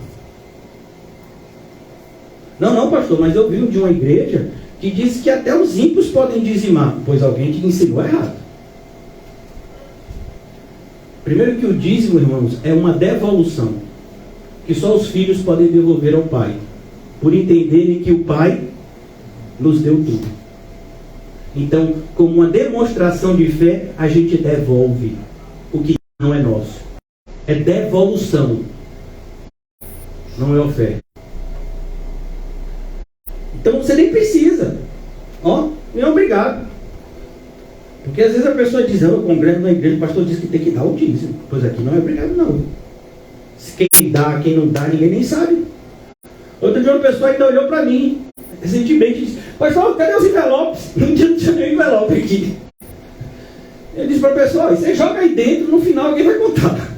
Não, pastor, mas eu vi de uma igreja que disse que até os ímpios podem dizimar. Pois alguém te ensinou errado. Primeiro que o dízimo, irmãos, é uma devolução. Que só os filhos podem devolver ao pai. Por entenderem que o pai nos deu tudo. Então, como uma demonstração de fé, a gente devolve o que não é nosso. É devolução. Não é oferta. Então você nem precisa. Não é obrigado. Porque às vezes a pessoa diz, eu congrego na igreja, o pastor diz que tem que dar o dízimo. Pois aqui não é obrigado não. Se quem dá, quem não dá, ninguém nem sabe. Outro dia uma pessoa ainda olhou para mim, recentemente, e disse, pastor, cadê os envelopes? Não tinha nenhum envelope aqui. Eu disse para a pessoa, você joga aí dentro, no final alguém vai contar.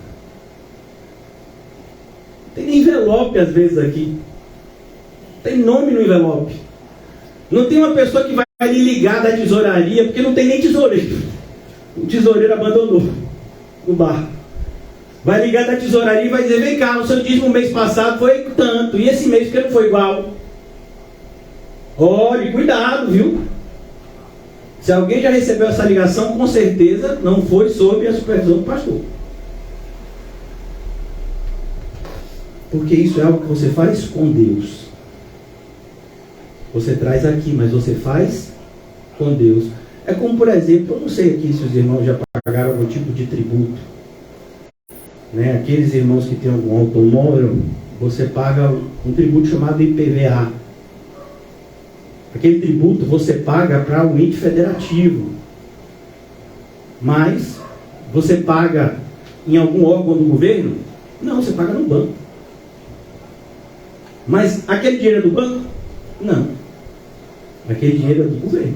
Tem envelope às vezes aqui. Tem nome no envelope. Não tem uma pessoa que vai lhe ligar da tesouraria, porque não tem nem tesoureiro. O tesoureiro abandonou o bar. Vai ligar da tesouraria e vai dizer, vem cá, o seu dízimo mês passado foi tanto, e esse mês porque não foi igual. Olhe, cuidado, viu? Se alguém já recebeu essa ligação, com certeza não foi sob a supervisão do pastor. Porque isso é algo que você faz com Deus. Você traz aqui, mas você faz com Deus. É como, por exemplo, eu não sei aqui se os irmãos já pagaram algum tipo de tributo. Né? Aqueles irmãos que têm algum automóvel, você paga um tributo chamado IPVA. Aquele tributo você paga para o ente federativo. Mas você paga em algum órgão do governo? Não, você paga no banco. Mas aquele dinheiro é do banco? Não. Aquele dinheiro é do governo.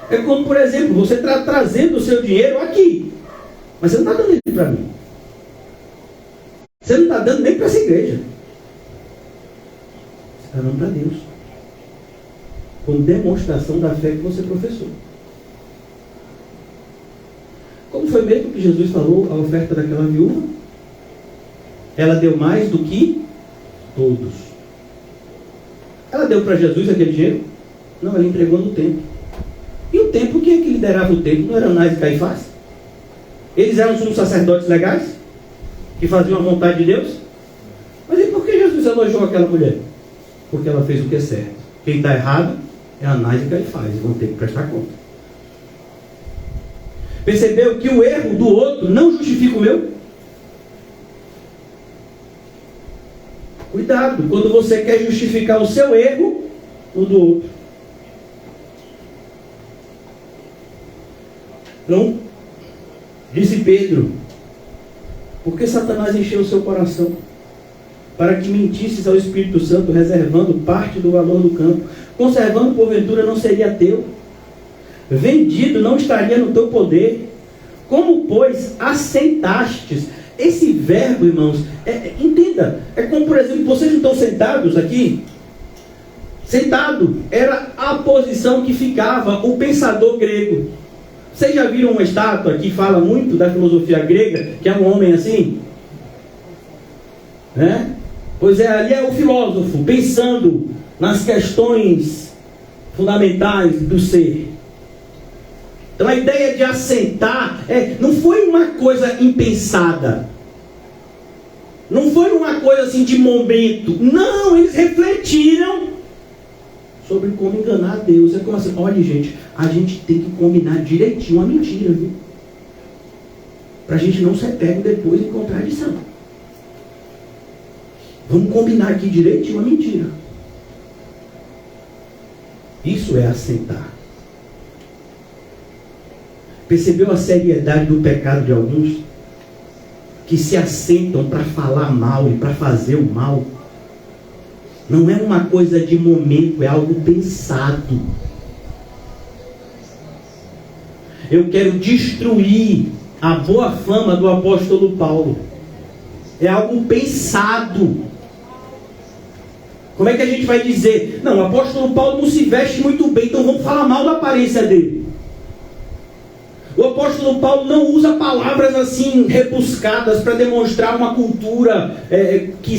É como, por exemplo, você está trazendo o seu dinheiro aqui. Mas você não está dando ele para mim. Você não está dando nem para essa igreja. Você está dando para Deus. Como demonstração da fé que você professou. Como foi mesmo que Jesus falou a oferta daquela viúva? Ela deu mais do que todos. Ela deu para Jesus aquele dinheiro? Não, ela entregou no templo. E o templo, quem é que liderava o templo? Não era Anás e Caifás? Eles eram sumos sacerdotes legais? Que faziam a vontade de Deus? Mas e por que Jesus elogiou aquela mulher? Porque ela fez o que é certo. Quem está errado é Anás e Caifás. Vão ter que prestar conta. Percebeu que o erro do outro não justifica o meu? Cuidado, quando você quer justificar o seu erro, o do outro. Então, disse Pedro, por que Satanás encheu o seu coração? Para que mentisses ao Espírito Santo, reservando parte do valor do campo, conservando porventura não seria teu, vendido não estaria no teu poder. Como, pois, assentastes? Esse verbo, irmãos, entenda, é como, por exemplo, vocês não estão sentados aqui? Sentado era a posição que ficava o pensador grego. Vocês já viram uma estátua que fala muito da filosofia grega, que é um homem assim? Né? Pois é, ali é o filósofo, pensando nas questões fundamentais do ser. Então a ideia de assentar não foi uma coisa impensada. Não foi uma coisa assim de momento. Não, eles refletiram sobre como enganar a Deus. É como assim, olha gente, a gente tem que combinar direitinho a mentira, viu? Para a gente não ser pego depois em contradição. Vamos combinar aqui direitinho a mentira. Isso é assentar. Percebeu a seriedade do pecado de alguns? Que se assentam para falar mal e para fazer o mal. Não é uma coisa de momento, é algo pensado. Eu quero destruir a boa fama do apóstolo Paulo. É algo pensado. Como é que a gente vai dizer? Não, o apóstolo Paulo não se veste muito bem, então vamos falar mal da aparência dele. O apóstolo Paulo não usa palavras assim rebuscadas para demonstrar uma cultura que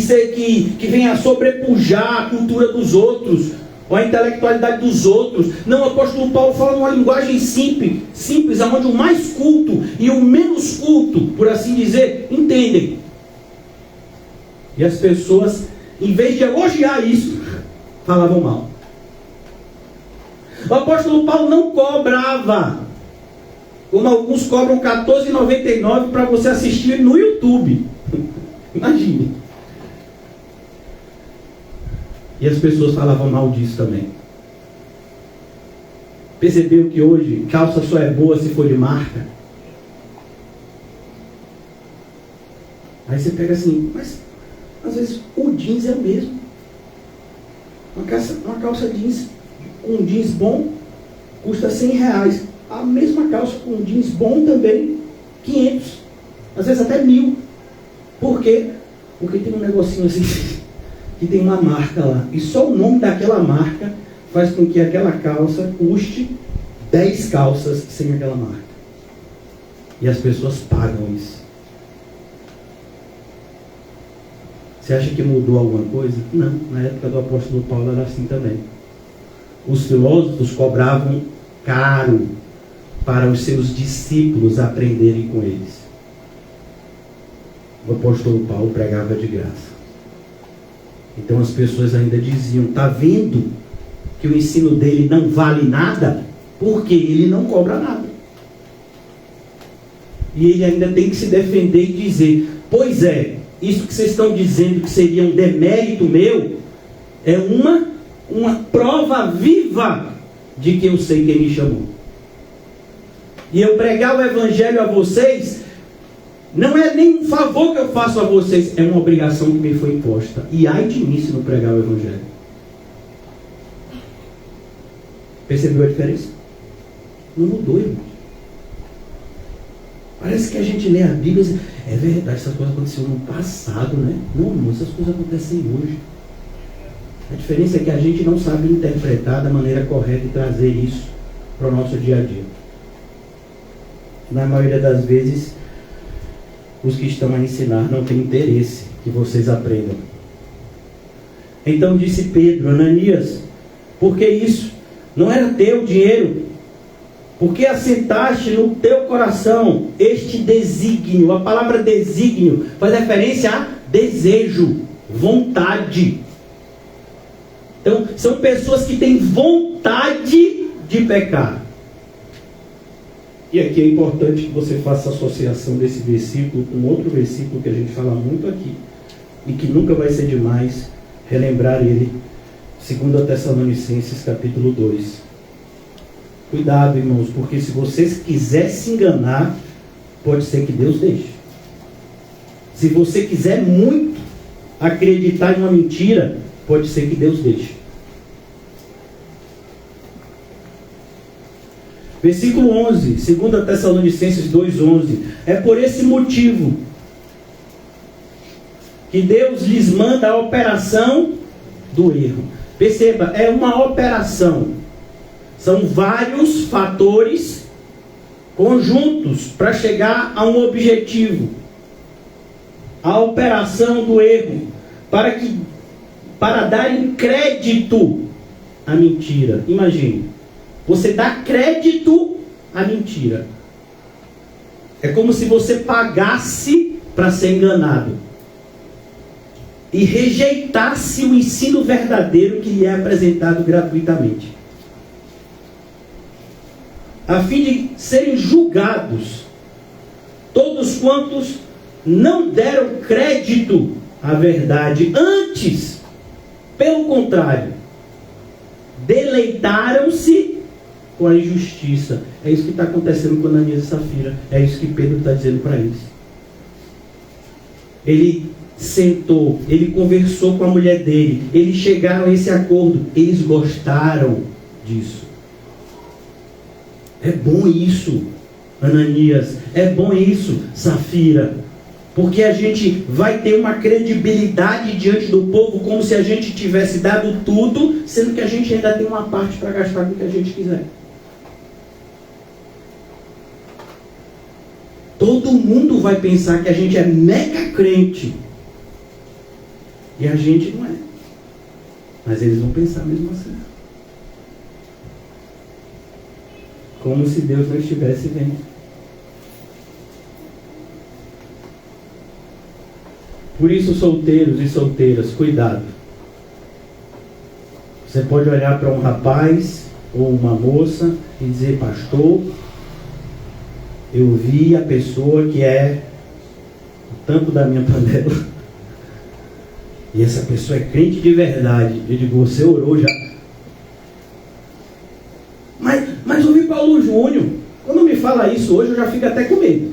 venha a sobrepujar a cultura dos outros, ou a intelectualidade dos outros. Não, o apóstolo Paulo fala uma linguagem simples, onde o mais culto e o menos culto, por assim dizer, entendem. E as pessoas, em vez de elogiar isso, falavam mal. O apóstolo Paulo não cobrava, como alguns cobram R$14,99 para você assistir no YouTube. Imagine. E as pessoas falavam mal disso também. Percebeu que hoje calça só é boa se for de marca? Aí você pega assim, mas às vezes o jeans é o mesmo. Uma calça jeans, um jeans bom, custa R$100. A mesma calça com um jeans bom também, 500, às vezes até 1.000. Por quê? Porque tem um negocinho assim, que tem uma marca lá. E só o nome daquela marca faz com que aquela calça custe 10 calças sem aquela marca. E as pessoas pagam isso. Você acha que mudou alguma coisa? Não, na época do apóstolo Paulo era assim também. Os filósofos cobravam caro para os seus discípulos aprenderem com eles. O apóstolo Paulo pregava de graça. Então as pessoas ainda diziam, está vendo que o ensino dele não vale nada? Porque ele não cobra nada. E ele ainda tem que se defender e dizer, pois é, isso que vocês estão dizendo que seria um demérito meu, é uma prova viva de que eu sei quem me chamou. E eu pregar o evangelho a vocês, não é nem um favor que eu faço a vocês, é uma obrigação que me foi imposta. E ai de mim se não pregar o evangelho. Percebeu a diferença? Não mudou, irmão. Parece que a gente lê a Bíblia e diz, é verdade, essas coisas aconteceram no passado, né? Não, irmão, essas coisas acontecem hoje. A diferença é que a gente não sabe interpretar da maneira correta e trazer isso para o nosso dia a dia. Na maioria das vezes, os que estão a ensinar não têm interesse que vocês aprendam. Então disse Pedro, Ananias, por que isso? Não era teu dinheiro? Por que assentaste no teu coração este desígnio? A palavra desígnio faz referência a desejo, vontade. Então, são pessoas que têm vontade de pecar. E aqui é importante que você faça associação desse versículo com outro versículo que a gente fala muito aqui, e que nunca vai ser demais relembrar ele, 2 Tessalonicenses capítulo 2. Cuidado, irmãos, porque se vocês quiserem se enganar, pode ser que Deus deixe. Se você quiser muito acreditar em uma mentira, pode ser que Deus deixe. Versículo 11, 2 Tessalonicenses 2:11. É por esse motivo que Deus lhes manda a operação do erro. Perceba, é uma operação. São vários fatores conjuntos para chegar a um objetivo. A operação do erro, para darem crédito à mentira. Imagine, você dá crédito à mentira. É como se você pagasse para ser enganado e rejeitasse o ensino verdadeiro que lhe é apresentado gratuitamente, a fim de serem julgados todos quantos não deram crédito à verdade, antes, pelo contrário, deleitaram-se com a injustiça. É isso que está acontecendo com Ananias e Safira. É isso que Pedro está dizendo para eles. Ele sentou, ele conversou com a mulher dele, eles chegaram a esse acordo, eles gostaram disso. É bom isso, Ananias, é bom isso, Safira, porque a gente vai ter uma credibilidade diante do povo, como se a gente tivesse dado tudo, sendo que a gente ainda tem uma parte para gastar com o que a gente quiser. Todo mundo vai pensar que a gente é mega crente, e a gente não é, mas eles vão pensar mesmo assim. Como se Deus não estivesse vendo. Por isso, solteiros e solteiras, cuidado. Você pode olhar para um rapaz ou uma moça e dizer, pastor, eu vi a pessoa que é o tampo da minha panela. E essa pessoa é crente de verdade. Eu digo, você orou já? Mas ouvi Paulo Júnior. Quando me fala isso hoje, eu já fico até com medo.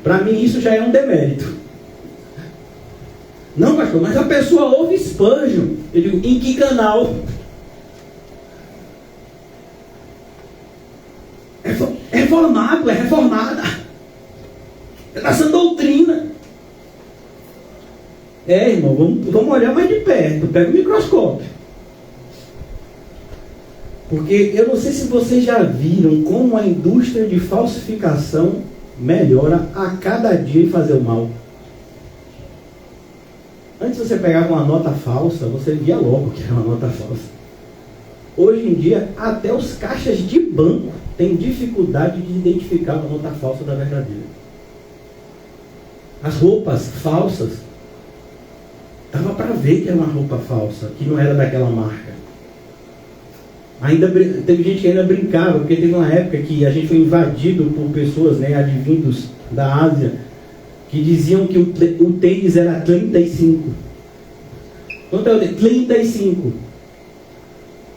Para mim isso já é um demérito. Não, pastor, mas a pessoa ouve Spurgeon. Eu digo, em que canal? É reformado, é reformada. É da sã doutrina. Irmão, vamos olhar mais de perto. Pega o microscópio. Porque eu não sei se vocês já viram como a indústria de falsificação melhora a cada dia em fazer o mal. Antes você pegava uma nota falsa, você via logo que era uma nota falsa. Hoje em dia, até os caixas de banco têm dificuldade de identificar uma nota falsa da verdadeira. As roupas falsas, dava para ver que era uma roupa falsa, que não era daquela marca. Ainda teve gente que ainda brincava, porque teve uma época que a gente foi invadido por pessoas, né, advindos da Ásia, que diziam que o tênis era 35. Quanto é o tênis? 35.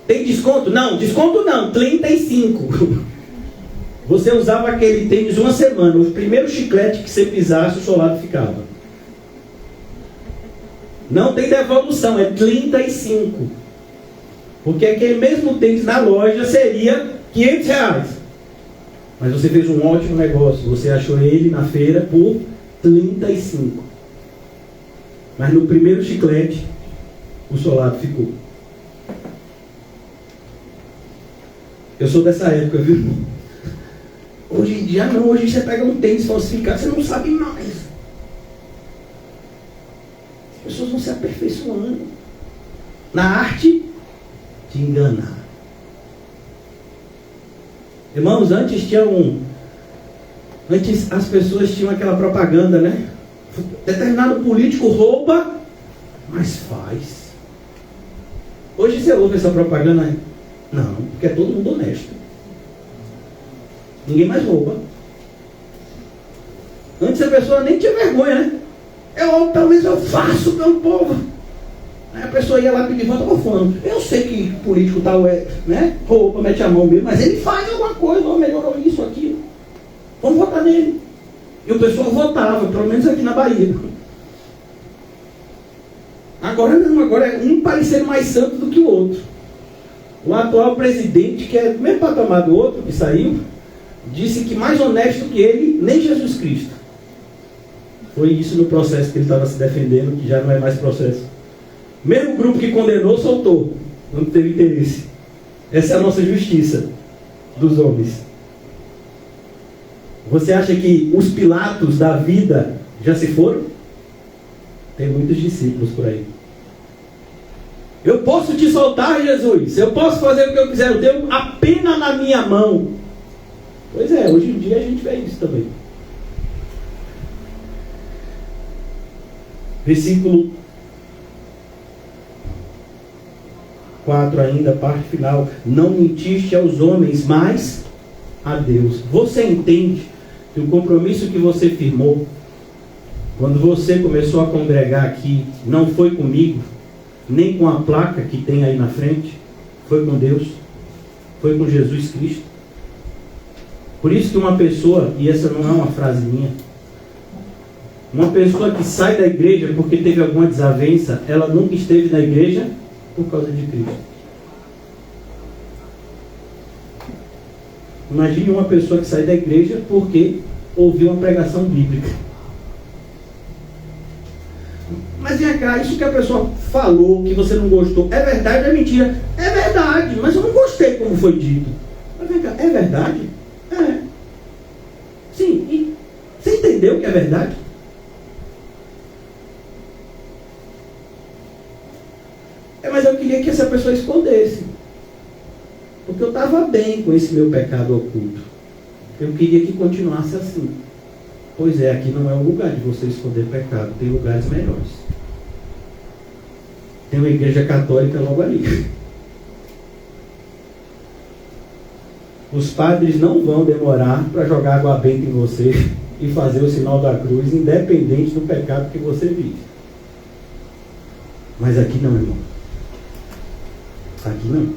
Tem desconto? Não, desconto não, 35. Você usava aquele tênis uma semana, o primeiro chiclete que você pisasse, o solado ficava. Não tem devolução, é 35. Porque aquele mesmo tênis na loja seria R$500. Mas você fez um ótimo negócio. Você achou ele na feira por 35. Mas no primeiro chiclete, o solado ficou. Eu sou dessa época, viu? Hoje em dia não. Hoje você pega um tênis falsificado, você não sabe mais. As pessoas vão se aperfeiçoando na arte de enganar. Irmãos, antes as pessoas tinham aquela propaganda, né? Determinado político rouba, mas faz. Hoje você ouve essa propaganda? Não, porque é todo mundo honesto. Ninguém mais rouba. Antes a pessoa nem tinha vergonha, né? Pelo menos eu faço pelo povo. Aí a pessoa ia lá pedir voto, falando, eu sei que político tal né? Rouba, mete a mão mesmo, mas ele faz alguma coisa, ou melhorou isso, aquilo. Vamos votar nele. E o pessoal votava, pelo menos aqui na Bahia. Agora não, agora é um parecendo mais santo do que o outro. O atual presidente, que é do mesmo patamar do outro, que saiu, disse que mais honesto que ele, nem Jesus Cristo. Foi isso no processo que ele estava se defendendo, que já não é mais processo. Mesmo grupo que condenou, soltou. Não teve interesse. Essa é a nossa justiça dos homens. Você acha que os Pilatos da vida já se foram? Tem muitos discípulos por aí. Eu posso te soltar, Jesus. Eu posso fazer o que eu quiser. Eu tenho a pena na minha mão. Pois é, hoje em dia a gente vê isso também. Versículo 4 ainda, parte final. Não mentiste aos homens, mas a Deus. Você entende que o compromisso que você firmou, quando você começou a congregar aqui, não foi comigo, nem com a placa que tem aí na frente, foi com Deus, foi com Jesus Cristo. Por isso que uma pessoa, e essa não é uma frase minha, uma pessoa que sai da igreja porque teve alguma desavença, ela nunca esteve na igreja por causa de Cristo. Imagine uma pessoa que sai da igreja porque ouviu uma pregação bíblica. Mas vem cá, isso que a pessoa falou, que você não gostou, é verdade ou é mentira? É verdade, mas eu não gostei como foi dito. Mas vem cá, é verdade? É. Sim, e você entendeu que é verdade? Mas eu queria que essa pessoa escondesse. Porque eu estava bem com esse meu pecado oculto. Eu queria que continuasse assim. Pois é, aqui não é o lugar de você esconder pecado. Tem lugares melhores. Tem uma igreja católica logo ali. Os padres não vão demorar para jogar água benta em você e fazer o sinal da cruz, independente do pecado que você vive. Mas aqui não, irmão. Aqui não.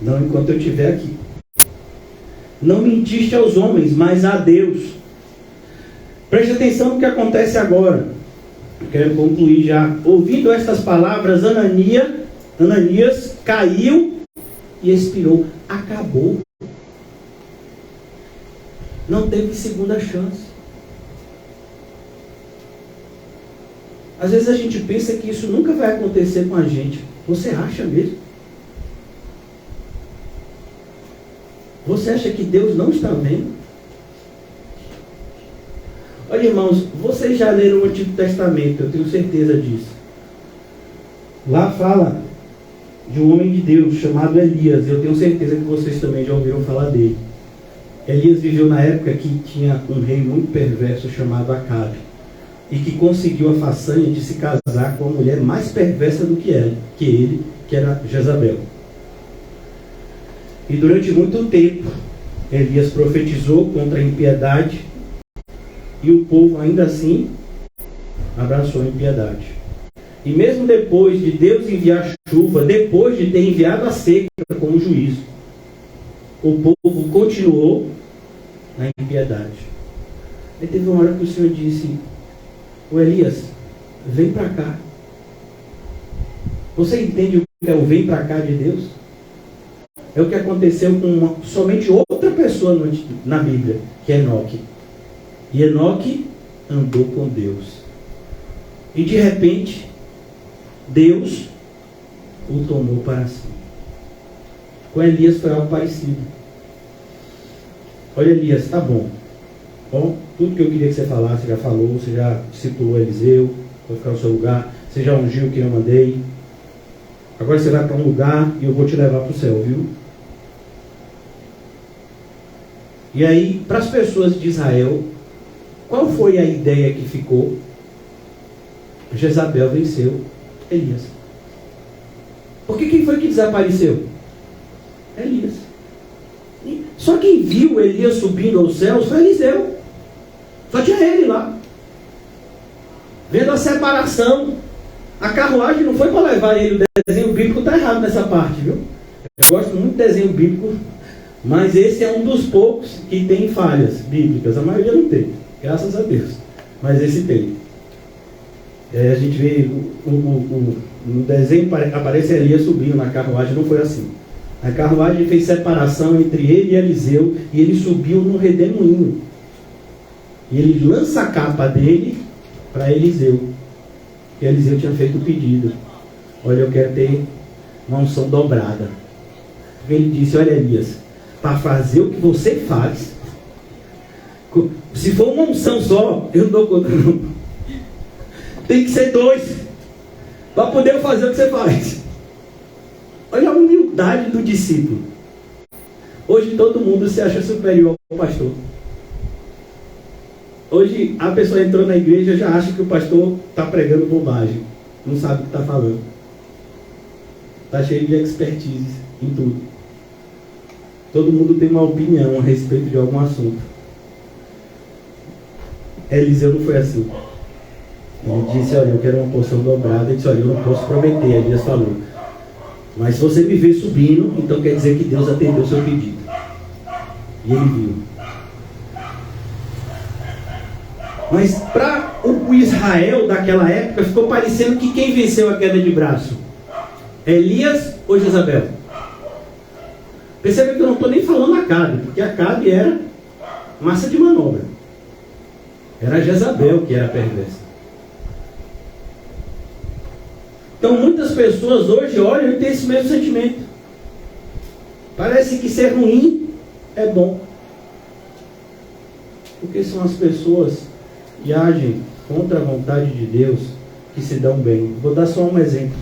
Não enquanto eu estiver aqui. Não mentiste aos homens, mas a Deus. Preste atenção no que acontece agora. Eu quero concluir já. Ouvindo estas palavras, Ananias caiu e expirou. Acabou. Não teve segunda chance. Às vezes a gente pensa que isso nunca vai acontecer com a gente. Você acha mesmo? Você acha que Deus não está vendo? Olha, irmãos, vocês já leram o Antigo Testamento, eu tenho certeza disso. Lá fala de um homem de Deus chamado Elias. Eu tenho certeza que vocês também já ouviram falar dele. Elias viveu na época que tinha um rei muito perverso chamado Acabe, e que conseguiu a façanha de se casar com a mulher mais perversa do que ele, que era Jezabel. E durante muito tempo, Elias profetizou contra a impiedade, e o povo ainda assim abraçou a impiedade. E mesmo depois de Deus enviar chuva, depois de ter enviado a seca como juízo, o povo continuou na impiedade. Aí teve uma hora que o Senhor disse: ô Elias, vem para cá. Você entende o que é o vem para cá de Deus? é o que aconteceu com somente outra pessoa na Bíblia, que é Enoque. E Enoque andou com Deus. E de repente, Deus o tomou para si. Com Elias foi algo parecido. Olha, Elias, tá bom. Bom, tudo que eu queria que você falasse, você já falou, você já citou Eliseu, vai ficar no seu lugar, você já ungiu o que eu mandei. Agora você vai para um lugar e eu vou te levar para o céu, viu? E aí, para as pessoas de Israel, qual foi a ideia que ficou? Jezabel venceu Elias. Porque quem foi que desapareceu? Elias. Só quem viu Elias subindo aos céus foi Eliseu. Só tinha ele lá. Vendo a separação. A carruagem não foi para levar ele. O desenho bíblico está errado nessa parte, viu? Eu gosto muito de desenho bíblico, mas esse é um dos poucos que tem falhas bíblicas. A maioria não tem, graças a Deus. Mas esse tem. A gente vê no desenho aparece Elias subindo na carruagem, não foi assim. A carruagem fez separação entre ele e Eliseu, e ele subiu no redemoinho. E ele lança a capa dele para Eliseu. E Eliseu tinha feito o pedido: olha, eu quero ter uma unção dobrada. Ele disse: olha, Elias, para fazer o que você faz, se for uma unção só, eu não dou conta não. Tem que ser 2 para poder fazer o que você faz. Olha a humildade do discípulo. Hoje todo mundo se acha superior ao pastor. Hoje a pessoa entrou na igreja e já acha que o pastor está pregando bobagem. Não sabe o que está falando. Está cheio de expertise em tudo. Todo mundo tem uma opinião a respeito de algum assunto. Eliseu não foi assim. Ele disse: olha, eu quero uma porção dobrada. Ele disse: olha, eu não posso prometer. Elias falou: mas se você me ver subindo, então quer dizer que Deus atendeu o seu pedido. E ele viu. Mas para o Israel daquela época, ficou parecendo que quem venceu a queda de braço? Elias ou Jezabel? Percebe que eu não estou nem falando Acabe, porque Acabe era massa de manobra. Era Jezabel que era perversa. Então muitas pessoas hoje olham e têm esse mesmo sentimento. Parece que ser ruim é bom. Porque são as pessoas que agem contra a vontade de Deus que se dão bem. Vou dar só um exemplo.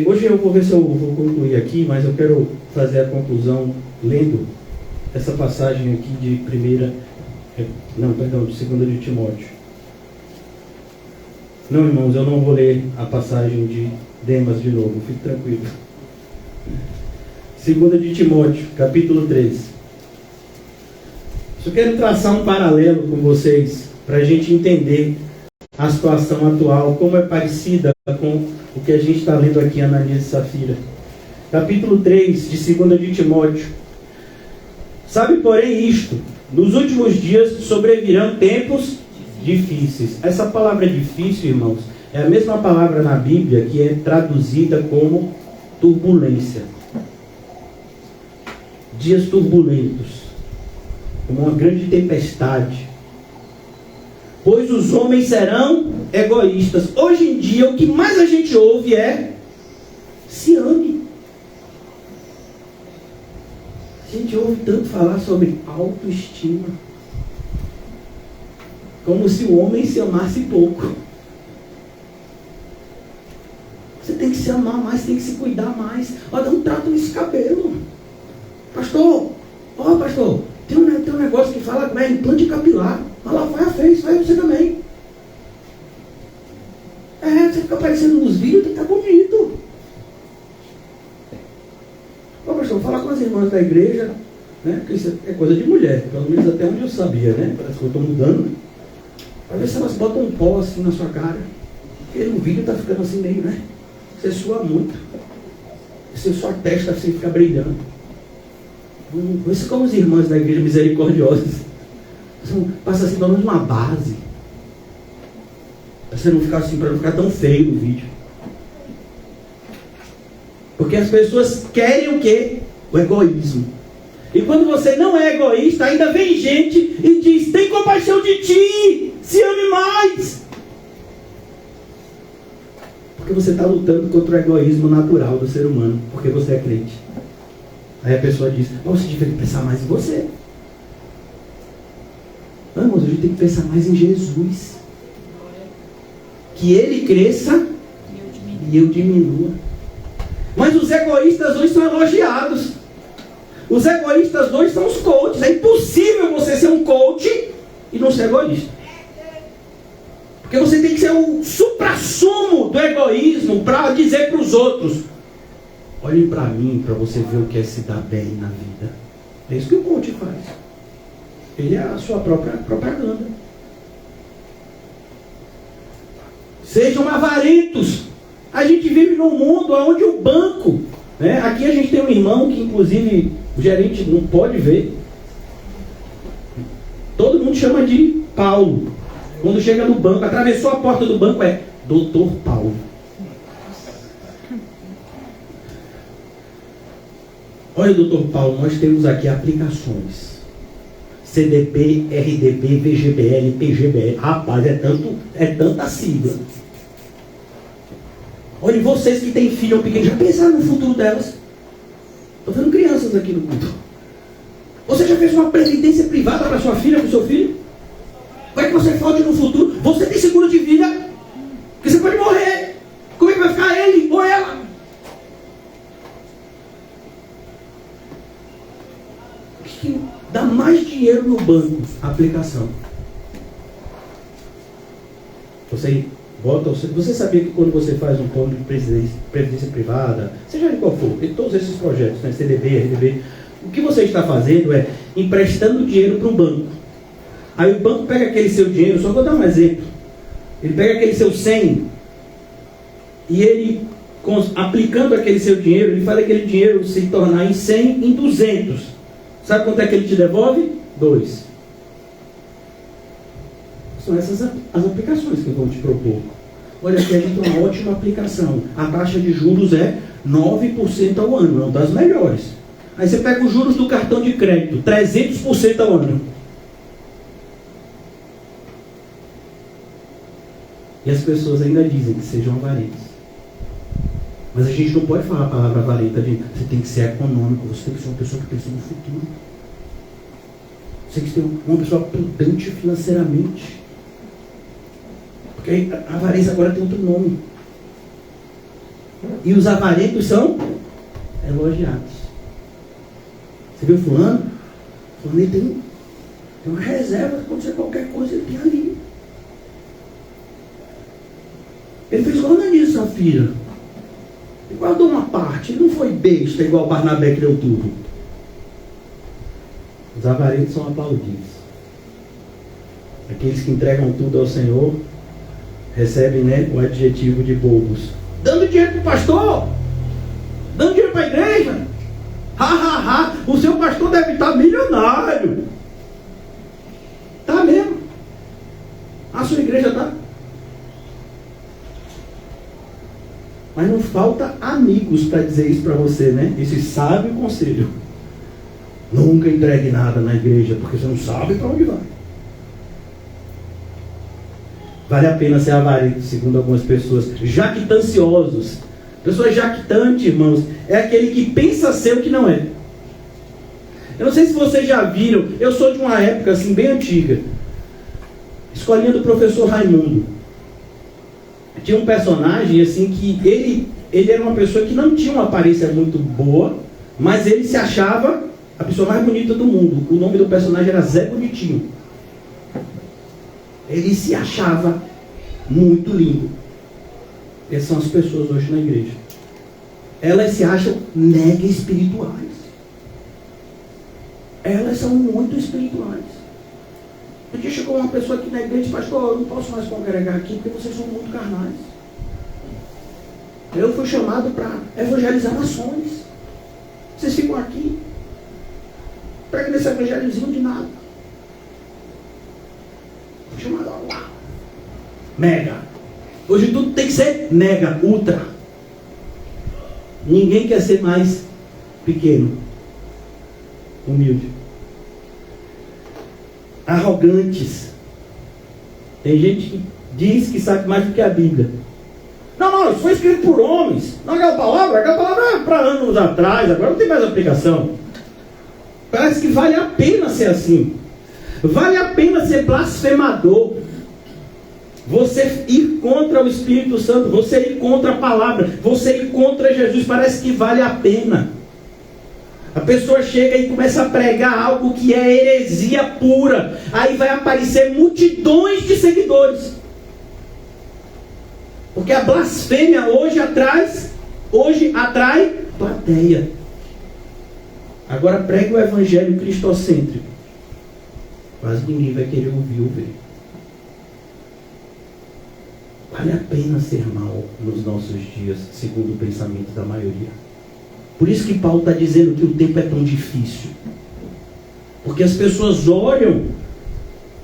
Hoje eu vou ver se eu vou concluir aqui, mas eu quero fazer a conclusão lendo essa passagem aqui de de 2 de Timóteo. Não, irmãos, eu não vou ler a passagem de Demas de novo, fique tranquilo. 2 de Timóteo, capítulo 3. Eu quero traçar um paralelo com vocês, para a gente entender a situação atual, como é parecida com o que a gente está lendo aqui em Ananias e Safira. Capítulo 3 de 2 de Timóteo. Sabe, porém, isto: nos últimos dias sobrevirão tempos difíceis. Essa palavra difícil, irmãos, é a mesma palavra na Bíblia que é traduzida como turbulência. Dias turbulentos, como uma grande tempestade. Pois os homens serão egoístas. Hoje em dia, o que mais a gente ouve é: se ame. A gente ouve tanto falar sobre autoestima, como se o homem se amasse pouco. Você tem que se amar mais, tem que se cuidar mais. Olha, dá um trato nesse cabelo. Pastor, pastor, tem um negócio que fala que é implante capilar. Mas lá vai a fez, vai você também. Você fica aparecendo nos vídeos, tem que estar bonito. Pastor, falar com as irmãs da igreja, né? Porque isso é coisa de mulher, pelo menos até onde eu sabia, né? Parece que eu estou mudando, né? Para ver se elas botam um pó assim na sua cara. Porque no vídeo está ficando assim meio, né? Você sua muito. Se sua testa assim fica brilhando. Isso como as irmãs da igreja misericordiosas. Passa assim, pelo menos uma base. Pra você não ficar assim, para não ficar tão feio no vídeo. Porque as pessoas querem o quê? O egoísmo. E quando você não é egoísta, ainda vem gente e diz: tem compaixão de ti, se ame mais. Porque você está lutando contra o egoísmo natural do ser humano, porque você é crente. Aí a pessoa diz: você deveria pensar mais em você. Vamos, a gente tem que pensar mais em Jesus. Que Ele cresça e eu diminua. Mas os egoístas hoje são elogiados. Os egoístas hoje são os coaches. É impossível você ser um coach e não ser egoísta. Porque você tem que ser o suprassumo do egoísmo para dizer para os outros: olhem para mim, para você ver o que é se dar bem na vida. É isso que o coach faz. Ele é a sua própria propaganda. Sejam avarentos. A gente vive num mundo onde o banco, né? Aqui a gente tem um irmão que inclusive o gerente não pode ver. Todo mundo chama de Paulo. Quando chega no banco, atravessou a porta do banco, é Doutor Paulo. Olha, Doutor Paulo, nós temos aqui aplicações. CDP, RDB, VGBL, PGBL. Rapaz, é tanta sigla. Olha, vocês que têm filho pequeno, já pensaram no futuro delas? Estou vendo crianças aqui no culto. Você já fez uma previdência privada para sua filha, para o seu filho? Como é que você pode no futuro? Você tem seguro de vida? Porque você pode morrer. Como é que vai ficar ele ou ela? O que dá mais dinheiro no banco? A aplicação. Você sabia que quando você faz um plano de previdência privada, seja de qual for, em todos esses projetos, né, CDB, RDB, o que você está fazendo é emprestando dinheiro para um banco. Aí o banco pega aquele seu dinheiro, só vou dar um exemplo. Ele pega aquele seu 100 e ele, aplicando aquele seu dinheiro, ele faz aquele dinheiro se tornar em 100 em 200. Sabe quanto é que ele te devolve? 2. São essas as aplicações que eu vou te propor. Olha, aqui a gente tem uma ótima aplicação. A taxa de juros é 9% ao ano, é uma das melhores. Aí você pega os juros do cartão de crédito, 300% ao ano. E as pessoas ainda dizem que sejam avarentos. Mas a gente não pode falar a palavra avarenta de você tem que ser econômico, você tem que ser uma pessoa que pensa no futuro. Você tem que ser uma pessoa prudente financeiramente. Porque a avareza agora tem outro nome. E os avarentos são elogiados. Você viu fulano? Fulano ele tem uma reserva, se acontecer qualquer coisa, ele tem ali. Ele fez igual Ananias e Safira. Ele guardou uma parte, ele não foi besta igual Barnabé que deu tudo. Os avarentos são aplaudidos. Aqueles que entregam tudo ao Senhor recebem, né, o adjetivo de bobos. Dando dinheiro para o pastor? Dando dinheiro para a igreja? O seu pastor deve estar milionário. Está mesmo. A sua igreja está. Mas não falta amigos para dizer isso para você, né? Esse sábio conselho. Nunca entregue nada na igreja, porque você não sabe para onde vai. Vale a pena ser avarento, segundo algumas pessoas. Jactanciosos. Pessoa jactante, irmãos, é aquele que pensa ser o que não é. Eu não sei se vocês já viram, eu sou de uma época assim bem antiga. Escolinha do professor Raimundo. Tinha um personagem assim que ele era uma pessoa que não tinha uma aparência muito boa, mas ele se achava a pessoa mais bonita do mundo. O nome do personagem era Zé Bonitinho. Ele se achava muito lindo. Essas são as pessoas hoje na igreja. Elas se acham mega espirituais. Elas são muito espirituais. Um dia chegou uma pessoa aqui na igreja e disse: pastor, eu não posso mais congregar aqui porque vocês são muito carnais. Eu fui chamado para evangelizar nações. Vocês ficam aqui, pregam nesse evangelhozinho de nada. Fui chamado lá. Mega. Hoje tudo tem que ser mega, ultra. Ninguém quer ser mais pequeno. humilde. Arrogantes. Tem gente que diz que sabe mais do que a Bíblia. Não, isso foi escrito por homens. Não, aquela palavra é para anos atrás, agora não tem mais aplicação. Parece que vale a pena ser assim. Vale a pena ser blasfemador. Você ir contra o Espírito Santo, você ir contra a palavra, você ir contra Jesus, parece que vale a pena. A pessoa chega e começa a pregar algo que é heresia pura. Aí vai aparecer multidões de seguidores. Porque a blasfêmia hoje atrai plateia. Agora pregue o evangelho cristocêntrico. Quase ninguém vai querer ouvir ou ver. Vale a pena ser mal nos nossos dias, segundo o pensamento da maioria. Por isso que Paulo está dizendo que o tempo é tão difícil. Porque as pessoas olham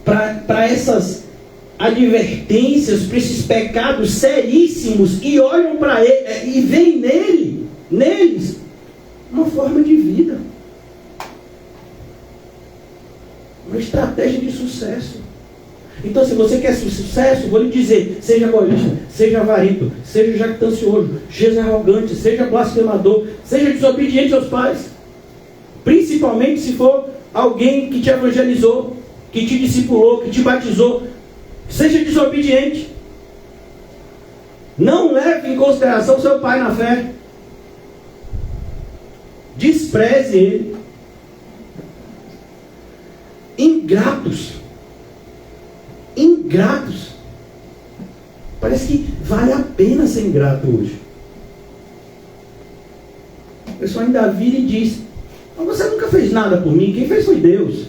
para essas advertências, para esses pecados seríssimos, e olham para ele e veem neles uma forma de vida. Uma estratégia de sucesso. Então, se você quer sucesso, vou lhe dizer: seja egoísta, seja avarento, seja jactancioso, seja arrogante, seja blasfemador, seja desobediente aos pais. Principalmente se for alguém que te evangelizou, que te discipulou, que te batizou. Seja desobediente. Não leve em consideração seu pai na fé. Despreze ele. Ingratos. Parece que vale a pena ser ingrato hoje. A pessoa ainda vira e diz: mas você nunca fez nada por mim, quem fez foi Deus.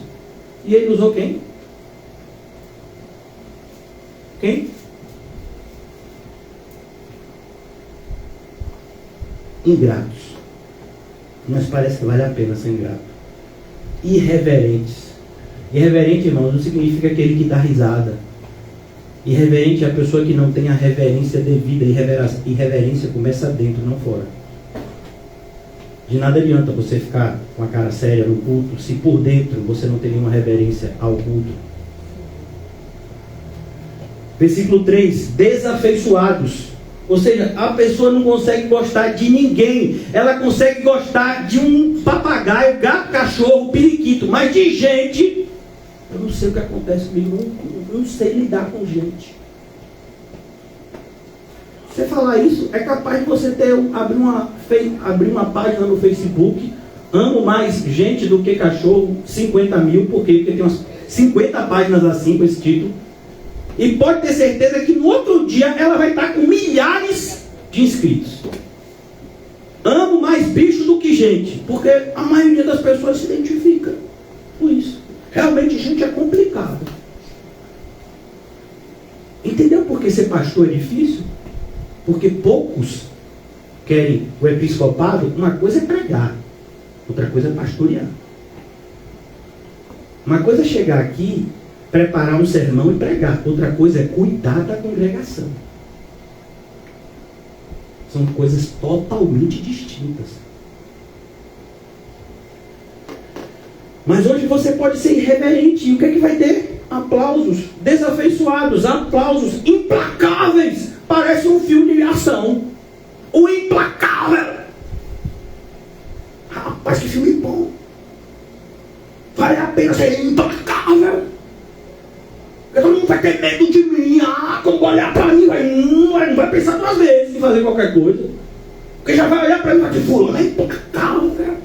E ele usou quem? Quem? Ingratos. Mas parece que vale a pena ser ingrato. Irreverentes. Irreverente, irmãos, não significa aquele que dá risada. Irreverente é a pessoa que não tem a reverência devida. Irreverência começa dentro, não fora. De nada adianta você ficar com a cara séria no culto, se por dentro você não tem nenhuma reverência ao culto. Versículo 3: desafeiçoados. Ou seja, a pessoa não consegue gostar de ninguém. Ela consegue gostar de um papagaio, gato, cachorro, periquito. Mas de gente, eu não sei o que acontece comigo. Eu não sei lidar com gente. Você falar isso, é capaz de você abrir uma página no Facebook: amo mais gente do que cachorro, 50 mil. Por quê? Porque tem umas 50 páginas assim com esse título. E pode ter certeza que no outro dia ela vai estar com milhares de inscritos. Amo mais bicho do que gente. Porque a maioria das pessoas se identifica com isso. Realmente, gente, é complicado. Entendeu por que ser pastor é difícil? Porque poucos querem o episcopado. Uma coisa é pregar, outra coisa é pastorear. Uma coisa é chegar aqui, preparar um sermão e pregar. Outra coisa é cuidar da congregação. São coisas totalmente distintas. Mas hoje você pode ser irreverente. E o que é que vai ter? Aplausos desafeiçoados, aplausos implacáveis. Parece um filme de ação. O Implacável. Rapaz, que filme bom. Vale a pena ser implacável. Todo mundo vai ter medo de mim. Quando olhar pra mim, não vai pensar duas vezes em fazer qualquer coisa. Porque já vai olhar pra mim e vai dizer: fulano é implacável.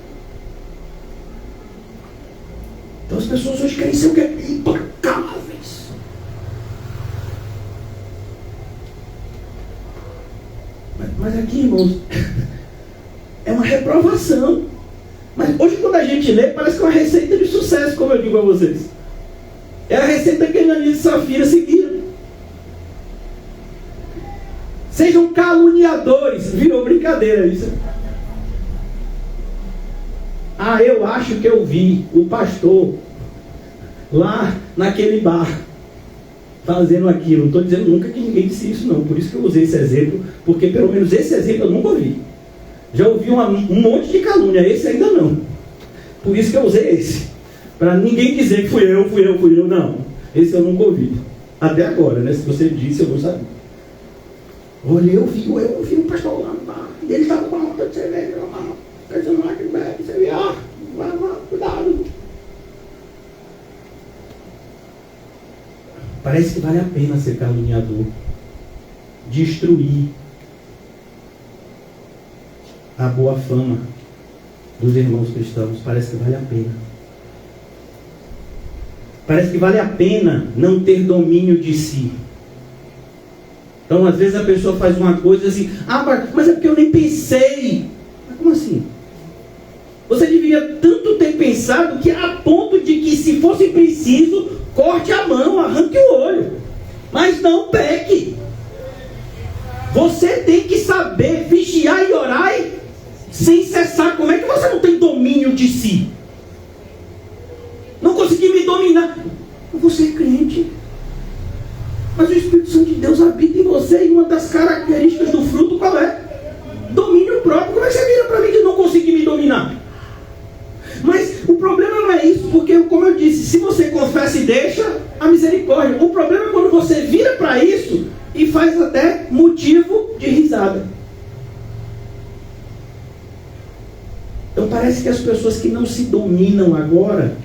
Então as pessoas hoje querem ser o quê? Implacáveis. Mas aqui, irmãos, é uma reprovação. Mas hoje, quando a gente lê, parece que é uma receita de sucesso, como eu digo a vocês. É a receita que Ananias e Safira seguiram. Sejam caluniadores. Virou brincadeira isso. Eu acho que eu vi o pastor lá naquele bar fazendo aquilo. Não estou dizendo nunca que ninguém disse isso, não. Por isso que eu usei esse exemplo, porque pelo menos esse exemplo eu nunca ouvi. Já ouvi um monte de calúnia, esse ainda não. Por isso que eu usei esse. Para ninguém dizer que fui eu. Não. Esse eu nunca ouvi. Até agora, né? Se você disse, eu vou saber. Olha, eu vi o pastor lá. E ele estava com a onda de cerveja. Pensando lá que bebe, você vê, vai lá, cuidado. Parece que vale a pena ser caluniador. Destruir a boa fama dos irmãos cristãos. Parece que vale a pena. Parece que vale a pena não ter domínio de si. Então, às vezes a pessoa faz uma coisa assim, mas é porque eu nem pensei. Mas como assim? Você deveria tanto ter pensado que a ponto de que, se fosse preciso, corte a mão, arranque o olho. Mas não peque. Você tem que saber vigiar e orar sem cessar. Como é que você não tem domínio de si? Não consegui me dominar. Você é crente. Mas o Espírito Santo de Deus habita em você. E uma das características do fruto qual é? Domínio próprio. Como é que você vira para mim que não consegui me dominar? Mas o problema não é isso. Porque, como eu disse, se você confessa e deixa, a misericórdia. O problema é quando você vira para isso e faz até motivo de risada. Então parece que as pessoas que não se dominam agora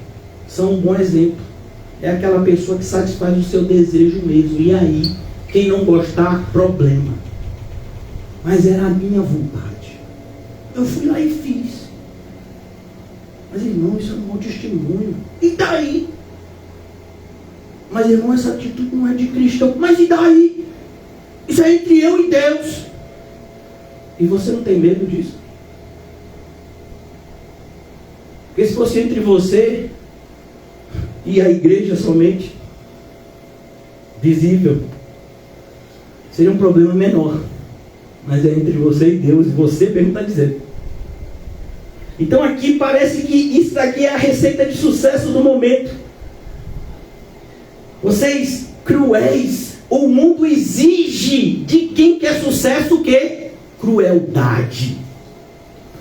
são um bom exemplo. É aquela pessoa que satisfaz o seu desejo mesmo. E aí, quem não gostar, problema. Mas era a minha vontade. Eu fui lá e fiz. Mas irmão, isso é um mau testemunho. E daí? Mas irmão, essa atitude não é de cristão. Mas e daí? Isso é entre eu e Deus. E você não tem medo disso? Porque se fosse entre você e a igreja somente, visível, seria um problema menor. Mas é entre você e Deus, e você mesmo está dizendo. Então aqui parece que isso daqui é a receita de sucesso do momento. Vocês cruéis, o mundo exige de quem quer sucesso o quê? Crueldade.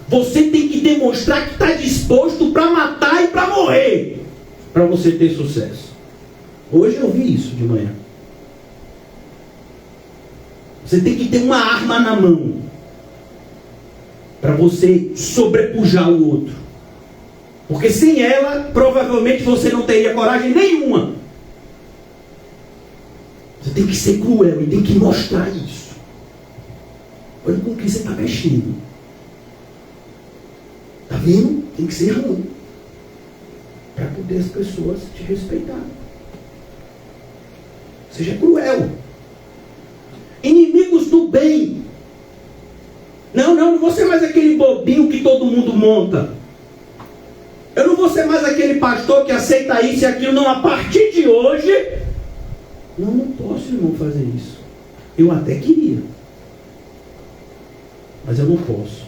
Você tem que demonstrar que está disposto para matar e para morrer, para você ter sucesso. Hoje eu vi isso de manhã. Você tem que ter uma arma na mão para você sobrepujar o outro. Porque sem ela, provavelmente você não teria coragem nenhuma. Você tem que ser cruel e tem que mostrar isso. Olha com que você está mexendo. Está vendo? Tem que ser ruim. Para poder as pessoas te respeitar. Seja cruel. Inimigos do bem. Não vou ser mais aquele bobinho que todo mundo monta. Eu não vou ser mais aquele pastor que aceita isso e aquilo. Não, a partir de hoje, não posso, irmão, fazer isso. Eu até queria. Mas eu não posso.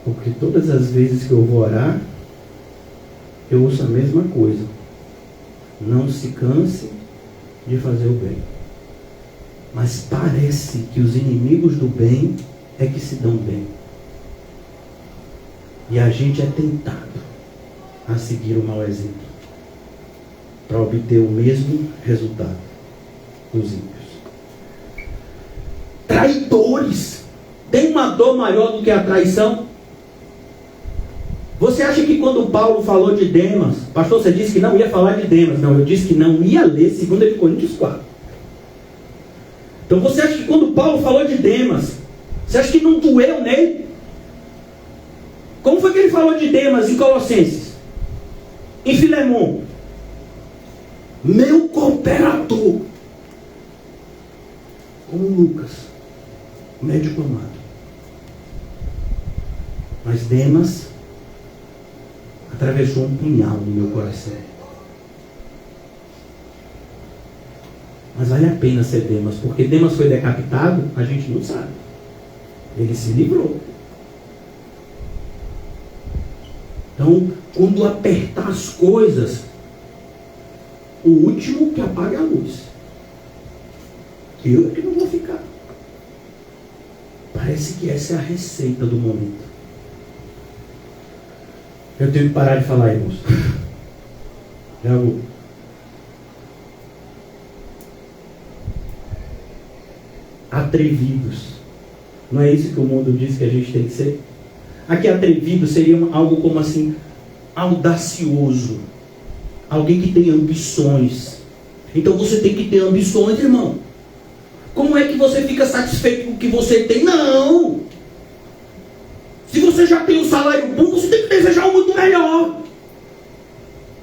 Porque todas as vezes que eu vou orar, eu ouço a mesma coisa. Não se canse de fazer o bem. Mas parece que os inimigos do bem é que se dão bem. E a gente é tentado a seguir o mau exemplo para obter o mesmo resultado dos ímpios. Traidores. Tem uma dor maior do que a traição? Você acha que quando Paulo falou de Demas, pastor, você disse que não ia falar de Demas. Não, eu disse que não ia ler 2 Coríntios 4. Então você acha que quando Paulo falou de Demas, você acha que não doeu nele? Como foi que ele falou de Demas em Colossenses? Em Filemon? Meu cooperador. Como Lucas, médico amado. Mas Demas atravessou um punhal no meu coração. Mas vale a pena ser Demas, porque Demas foi decapitado, a gente não sabe. Ele se livrou. Então, quando apertar as coisas, o último que apaga a luz. Eu é que não vou ficar. Parece que essa é a receita do momento. Eu tenho que parar de falar, irmãos. Já vou. Atrevidos. Não é isso que o mundo diz que a gente tem que ser? Aqui atrevido seria algo como assim, audacioso. Alguém que tem ambições. Então você tem que ter ambições, irmão. Como é que você fica satisfeito com o que você tem? Não! Se você já tem um salário bom, você tem que desejar um muito melhor.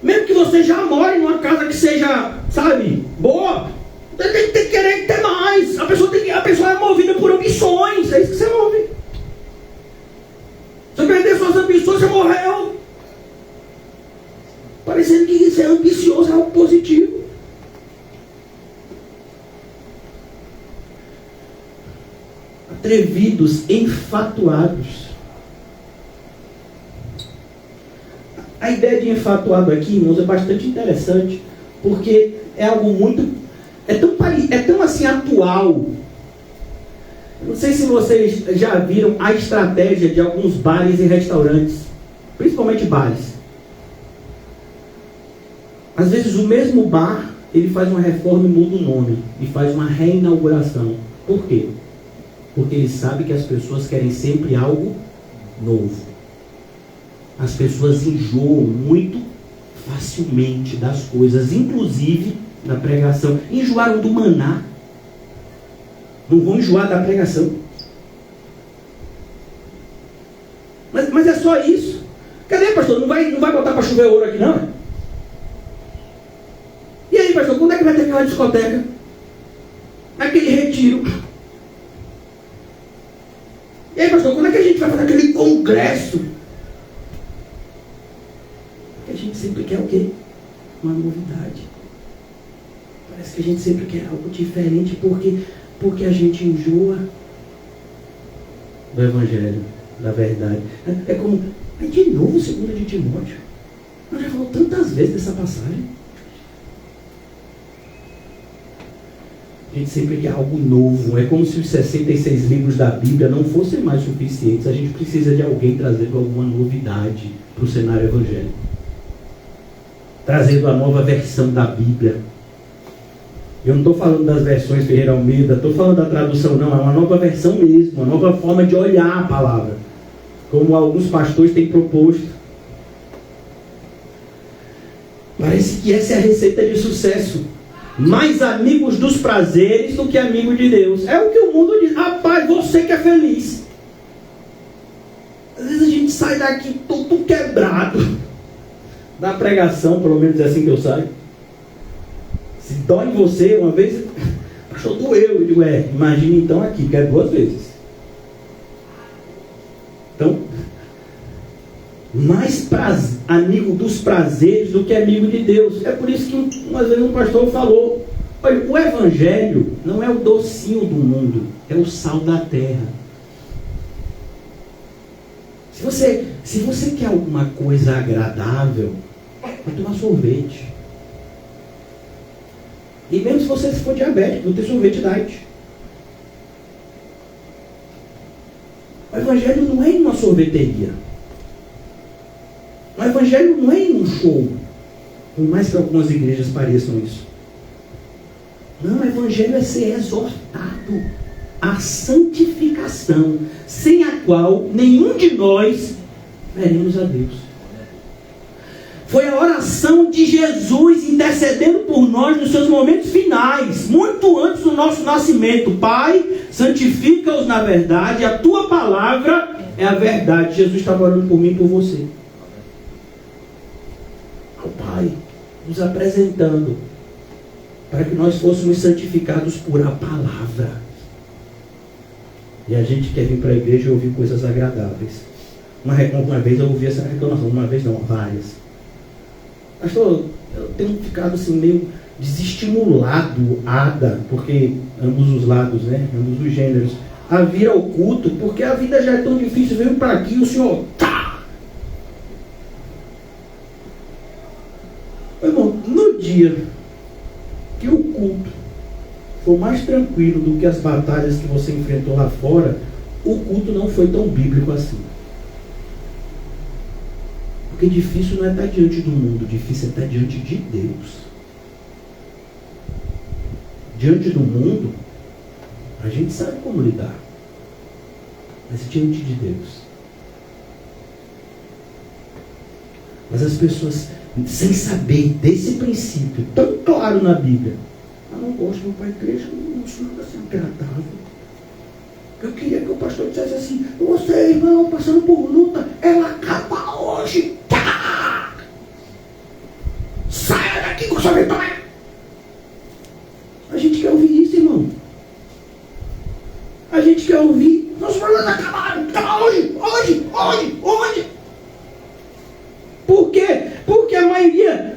Mesmo que você já more numa casa que seja, sabe, boa, você tem que querer ter mais. A pessoa é movida por ambições. É isso que você move. Se você perder suas ambições, você morreu. Parecendo que ser ambicioso é algo positivo. Atrevidos, enfatuados. A ideia de enfatuado aqui, irmãos, é bastante interessante, porque é algo muito, é tão assim atual. Não sei se vocês já viram a estratégia de alguns bares e restaurantes, principalmente bares. Às vezes o mesmo bar, ele faz uma reforma e muda o nome, e faz uma reinauguração. Por quê? Porque ele sabe que as pessoas querem sempre algo novo. As pessoas enjoam muito facilmente das coisas, inclusive da pregação. Enjoaram do maná. Não vão enjoar da pregação. Mas é só isso. Cadê, pastor? Não vai botar para chover ouro aqui, não? E aí, pastor, quando é que vai ter aquela discoteca? Aquele retiro? E aí, pastor, quando é que a gente vai fazer aquele congresso? A gente sempre quer o quê? Uma novidade. Parece que a gente sempre quer algo diferente porque a gente enjoa do Evangelho, da verdade. É como, mas de novo 2 de Timóteo. Nós já falamos tantas vezes dessa passagem. A gente sempre quer algo novo. É como se os 66 livros da Bíblia não fossem mais suficientes. A gente precisa de alguém trazendo alguma novidade para o cenário evangélico. Trazendo a nova versão da Bíblia. Eu não estou falando das versões Ferreira Almeida, estou falando da tradução, não. É uma nova versão mesmo, uma nova forma de olhar a palavra, como alguns pastores têm proposto. Parece que essa é a receita de sucesso. Mais amigos dos prazeres do que amigos de Deus. É o que o mundo diz. Rapaz, você que é feliz. Às vezes a gente sai daqui todo quebrado da pregação, pelo menos é assim que eu saio. Se dói em você, uma vez, pastor, doeu. Eu digo, imagine então aqui, que é 2 vezes. Então, mais amigo dos prazeres do que amigo de Deus. É por isso que umas vezes um pastor falou, olha, o Evangelho não é o docinho do mundo, é o sal da terra. Se você quer alguma coisa agradável, vai tomar sorvete. E mesmo se você for diabético, não tem sorvete diet. O Evangelho não é em uma sorveteria. O Evangelho não é em um show. Por mais que algumas igrejas pareçam isso. Não, o Evangelho é ser exortado à santificação, sem a qual nenhum de nós veremos a Deus. Foi a oração de Jesus intercedendo por nós nos seus momentos finais, muito antes do nosso nascimento. Pai, santifica-os na verdade, a tua palavra é a verdade. Jesus estava orando por mim e por você. O Pai nos apresentando para que nós fôssemos santificados por a palavra. E a gente quer vir para a igreja e ouvir coisas agradáveis. Uma vez eu ouvi essa reclamação, uma vez não, várias. Pastor, eu tenho ficado assim meio desestimulado, porque ambos os lados, né? Ambos os gêneros, a vir ao culto, porque a vida já é tão difícil, veio para aqui o senhor, Meu irmão, no dia que o culto for mais tranquilo do que as batalhas que você enfrentou lá fora, o culto não foi tão bíblico assim. Porque difícil não é estar diante do mundo, difícil é estar diante de Deus. Diante do mundo, a gente sabe como lidar. Mas diante de Deus. Mas as pessoas, sem saber desse princípio tão claro na Bíblia, não gosto de ir para a igreja, não sou assim agradável. Eu queria que o pastor dissesse assim: você, irmão, passando por luta, ela acaba hoje. Tá! Saia daqui com sua vitória. A gente quer ouvir isso, irmão. A gente quer ouvir: nossos problemas acabaram, acaba hoje. Por quê? Porque a maioria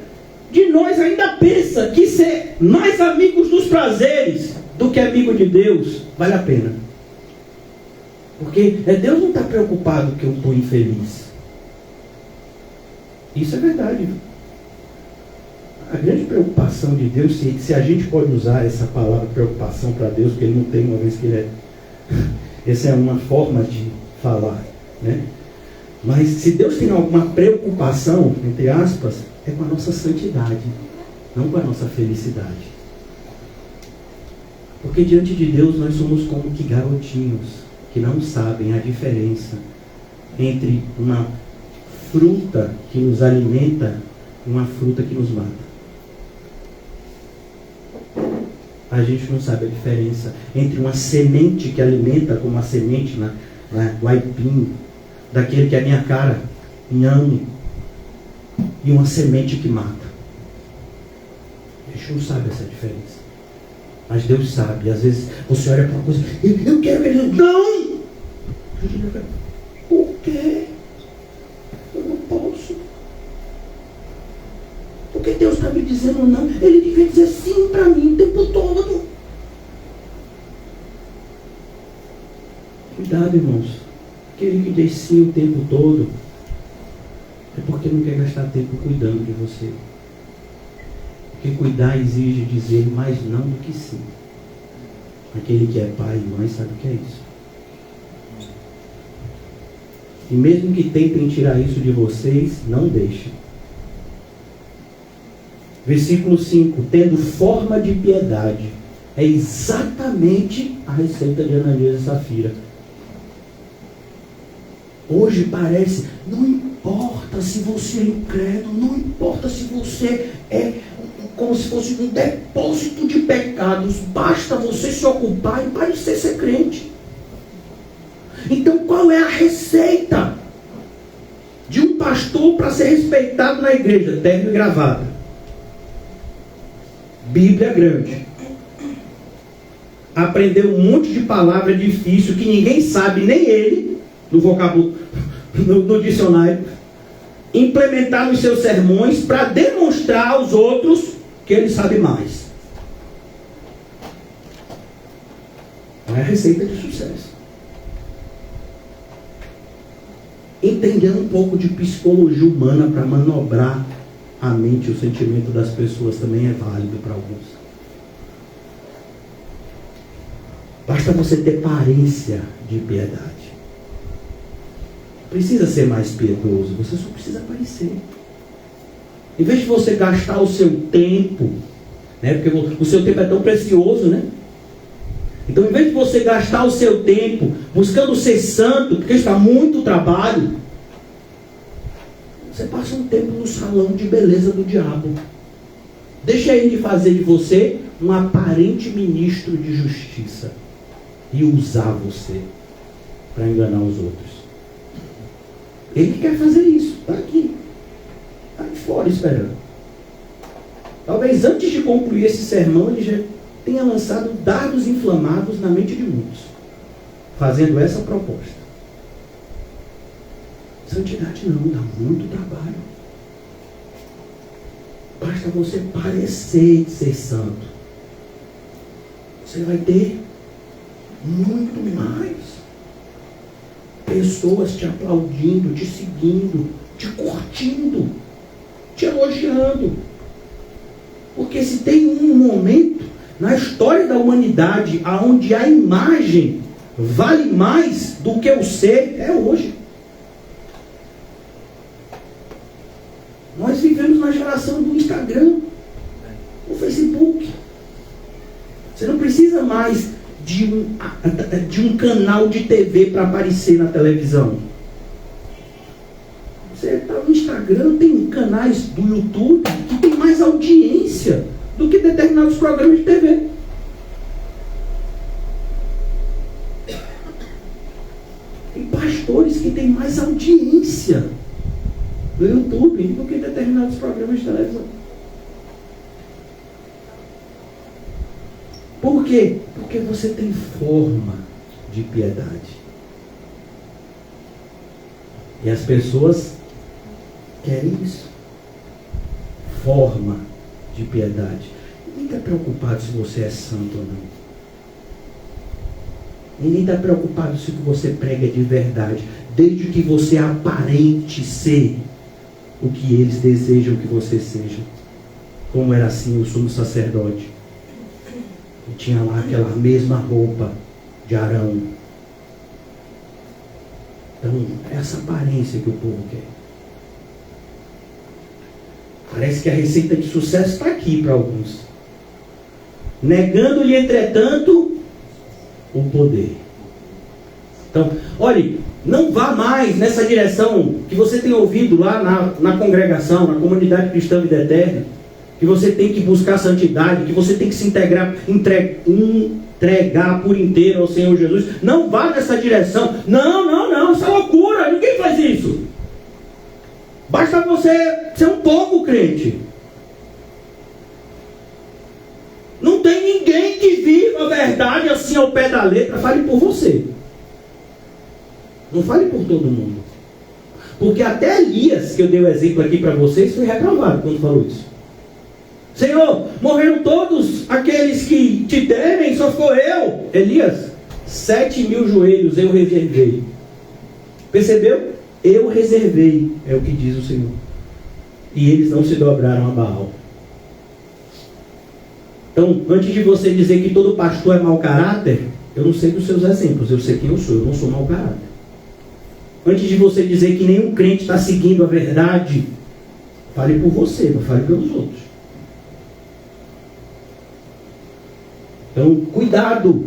de nós ainda pensa que ser mais amigos dos prazeres do que amigo de Deus vale a pena. Porque Deus não está preocupado que eu estou infeliz. Isso é verdade. A grande preocupação de Deus, se a gente pode usar essa palavra preocupação para Deus, porque Ele não tem, uma vez que Ele é... Essa é uma forma de falar, né? Mas se Deus tem alguma preocupação, entre aspas, é com a nossa santidade, não com a nossa felicidade. Porque diante de Deus nós somos como que garotinhos que não sabem a diferença entre uma fruta que nos alimenta e uma fruta que nos mata. A gente não sabe a diferença entre uma semente que alimenta, como a semente no aipim, daquele que é a minha cara, inhame, e uma semente que mata. A gente não sabe essa diferença. Mas Deus sabe. Às vezes você olha para uma coisa: eu quero que Ele... Não! Por quê? Eu não posso. Porque Deus está me dizendo não. Ele devia dizer sim para mim o tempo todo. Cuidado, irmãos. Aquele que diz sim o tempo todo é porque não quer gastar tempo cuidando de você. Porque cuidar exige dizer mais não do que sim. Aquele que é pai e mãe sabe o que é isso. E mesmo que tentem tirar isso de vocês, não deixem. Versículo 5: tendo forma de piedade. É exatamente a receita de Ananias e Safira. Hoje parece, não importa se você é incrédulo, não importa se você é como se fosse um depósito de pecados, basta você se ocupar e parecer ser crente. Então qual é a receita de um pastor para ser respeitado na igreja? Terno e gravata, Bíblia grande, aprender um monte de palavra difícil que ninguém sabe, nem ele, no vocábulo, no dicionário, implementar nos seus sermões para demonstrar aos outros que ele sabe mais. Não é a receita de sucesso. Entender um pouco de psicologia humana para manobrar a mente e o sentimento das pessoas também é válido para alguns. Basta você ter aparência de piedade. Precisa ser mais piedoso, você só precisa aparecer. Em vez de você gastar o seu tempo, né, porque o seu tempo é tão precioso, né? Então, em vez de você gastar o seu tempo buscando ser santo, porque está muito trabalho, você passa um tempo no salão de beleza do diabo. Deixa ele fazer de você um aparente ministro de justiça e usar você para enganar os outros. Ele quer fazer isso, está aqui, está de fora esperando. Talvez antes de concluir esse sermão ele já tenha lançado dardos inflamados na mente de muitos, fazendo essa proposta. Santidade não, dá muito trabalho. Basta você parecer ser santo, você vai ter muito mais pessoas te aplaudindo, te seguindo, te curtindo, te elogiando. Porque se tem um momento na história da humanidade onde a imagem vale mais do que o ser, é hoje. Instagram, no Facebook. Você não precisa mais de um canal de TV para aparecer na televisão. Você está no Instagram, tem canais do YouTube que tem mais audiência do que determinados programas de TV. Tem pastores que têm mais audiência no YouTube do que determinados programas de televisão. Por quê? Porque você tem forma de piedade. E as pessoas querem isso. Forma de piedade. Ninguém está preocupado se você é santo ou não. Ninguém está preocupado se o que você prega é de verdade. Desde que você aparente ser o que eles desejam que você seja. Como era assim o sumo sacerdote. E tinha lá aquela mesma roupa de Arão. Então, é essa aparência que o povo quer. Parece que a receita de sucesso está aqui para alguns. Negando-lhe, entretanto, o poder. Então, olhe, não vá mais nessa direção que você tem ouvido lá na congregação, na comunidade cristã Vida Eterna, que você tem que buscar santidade, que você tem que se entregar por inteiro ao Senhor Jesus. Não vá nessa direção. Não, isso é loucura, ninguém faz isso. Basta você ser um pouco crente. Não tem ninguém que viva a verdade assim ao pé da letra. Fale por você. Não fale por todo mundo. Porque até Elias, que eu dei o exemplo aqui para vocês, foi reprovado quando falou isso. Senhor, morreram todos aqueles que te temem, só ficou eu. Elias, 7.000 joelhos eu reservei. Percebeu? Eu reservei, é o que diz o Senhor. E eles não se dobraram a Baal. Então, antes de você dizer que todo pastor é mau caráter, eu não sei dos seus exemplos, eu sei quem eu sou não sou mau caráter. Antes de você dizer que nenhum crente está seguindo a verdade, fale por você, não fale pelos outros. Então, cuidado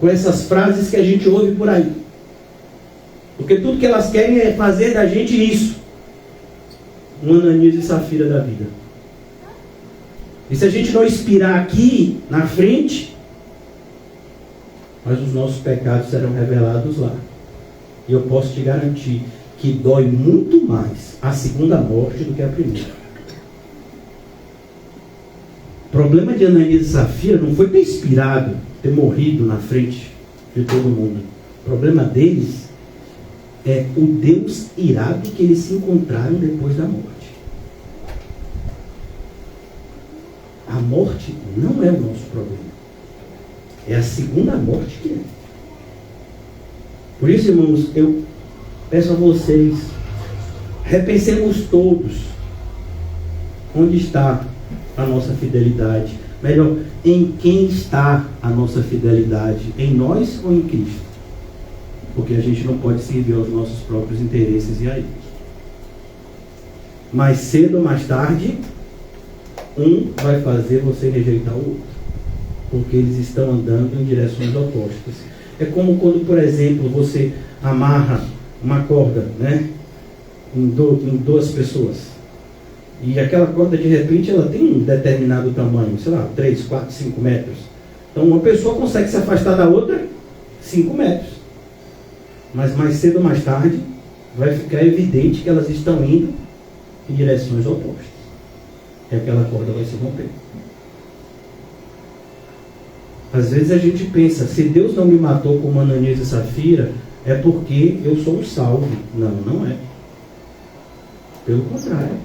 com essas frases que a gente ouve por aí. Porque tudo que elas querem é fazer da gente isso. Um Ananias e Safira da vida. E se a gente não expirar aqui, na frente, mas os nossos pecados serão revelados lá. E eu posso te garantir que dói muito mais a segunda morte do que a primeira. O problema de Ananias e Safira não foi ter expirado, ter morrido na frente de todo mundo. O problema deles é o Deus irado que eles se encontraram depois da morte. A morte não é o nosso problema. É a segunda morte que é. Por isso, irmãos, eu peço a vocês, repensemos todos onde está a nossa fidelidade. Melhor, em quem está a nossa fidelidade? Em nós ou em Cristo? Porque a gente não pode servir aos nossos próprios interesses e aí. Mais cedo ou mais tarde, um vai fazer você rejeitar o outro. Porque eles estão andando em direções opostas. É como quando, por exemplo, você amarra uma corda, né, em duas pessoas. E aquela corda, de repente, ela tem um determinado tamanho, sei lá, 3, 4, 5 metros. Então, uma pessoa consegue se afastar da outra 5 metros. Mas mais cedo ou mais tarde, vai ficar evidente que elas estão indo em direções opostas. E aquela corda vai se romper. Às vezes a gente pensa, se Deus não me matou como Ananias e Safira, é porque eu sou um salvo. Não, não é. Pelo contrário.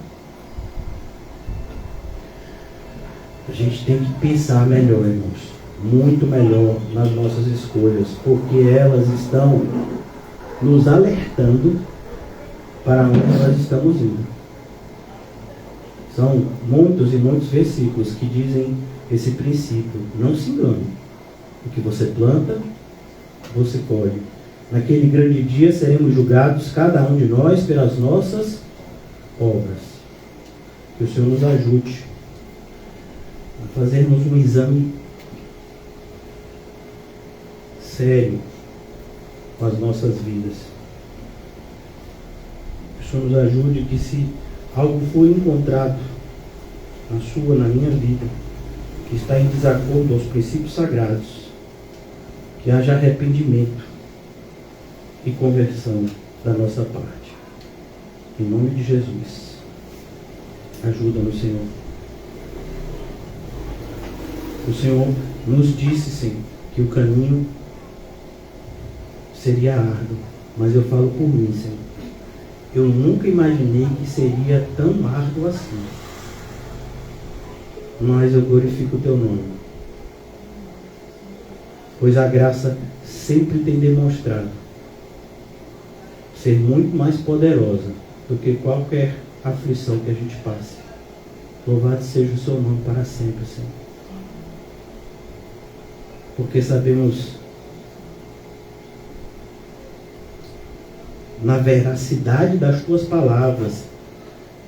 A gente tem que pensar melhor, irmãos. Muito melhor nas nossas escolhas, porque elas estão nos alertando para onde nós estamos indo. São muitos e muitos versículos que dizem esse princípio. Não se engane. O que você planta, você colhe. Naquele grande dia seremos julgados, cada um de nós, pelas nossas obras. Que o Senhor nos ajude a fazermos um exame sério com as nossas vidas. Que o Senhor nos ajude, que se algo for encontrado na sua, na minha vida, que está em desacordo aos princípios sagrados, que haja arrependimento e conversão da nossa parte. Em nome de Jesus, ajuda-nos, Senhor. O Senhor nos disse, Senhor, que o caminho seria árduo, mas eu falo por mim, Senhor. Eu nunca imaginei que seria tão árduo assim. Mas eu glorifico o Teu nome, pois a graça sempre tem demonstrado ser muito mais poderosa do que qualquer aflição que a gente passe. Louvado seja o Seu nome para sempre, Senhor. Porque sabemos na veracidade das Tuas palavras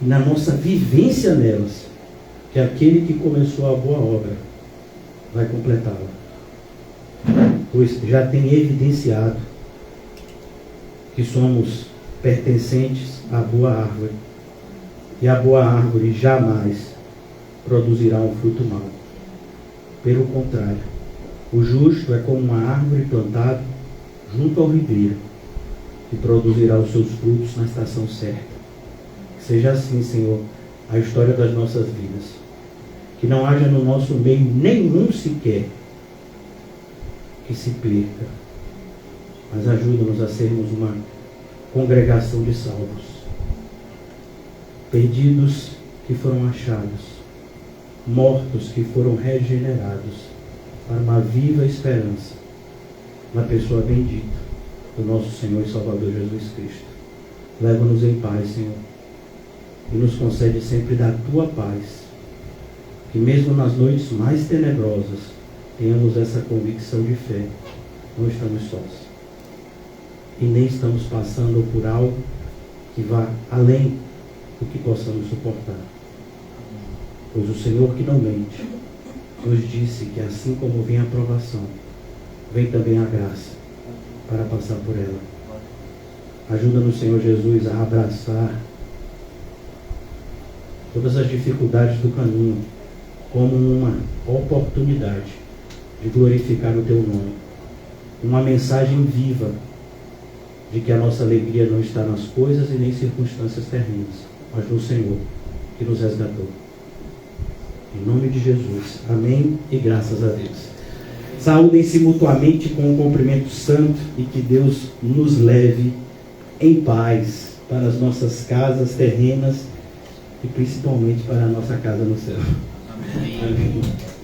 e na nossa vivência nelas, que aquele que começou a boa obra vai completá-la. Pois já tem evidenciado que somos pertencentes à boa árvore, e a boa árvore jamais produzirá um fruto mau. Pelo contrário, o justo é como uma árvore plantada junto ao ribeiro, que produzirá os seus frutos na estação certa. Que seja assim, Senhor, a história das nossas vidas. Que não haja no nosso meio nenhum sequer que se perca, mas ajuda-nos a sermos uma congregação de salvos, perdidos que foram achados, mortos que foram regenerados, para uma viva esperança na pessoa bendita do nosso Senhor e Salvador Jesus Cristo. Leva-nos em paz, Senhor, e nos concede sempre da Tua paz, que mesmo nas noites mais tenebrosas tenhamos essa convicção de fé. Não estamos sós e nem estamos passando por algo que vá além do que possamos suportar, pois o Senhor, que não mente, nos disse que assim como vem a provação, vem também a graça para passar por ela. Ajuda-nos, Senhor Jesus, a abraçar todas as dificuldades do caminho como uma oportunidade de glorificar o Teu nome. Uma mensagem viva de que a nossa alegria não está nas coisas e nem circunstâncias terrenas, mas no Senhor que nos resgatou. Em nome de Jesus. Amém e graças a Deus. Saúdem-se mutuamente com um cumprimento santo e que Deus nos leve em paz para as nossas casas terrenas e principalmente para a nossa casa no céu. Amém. Amém.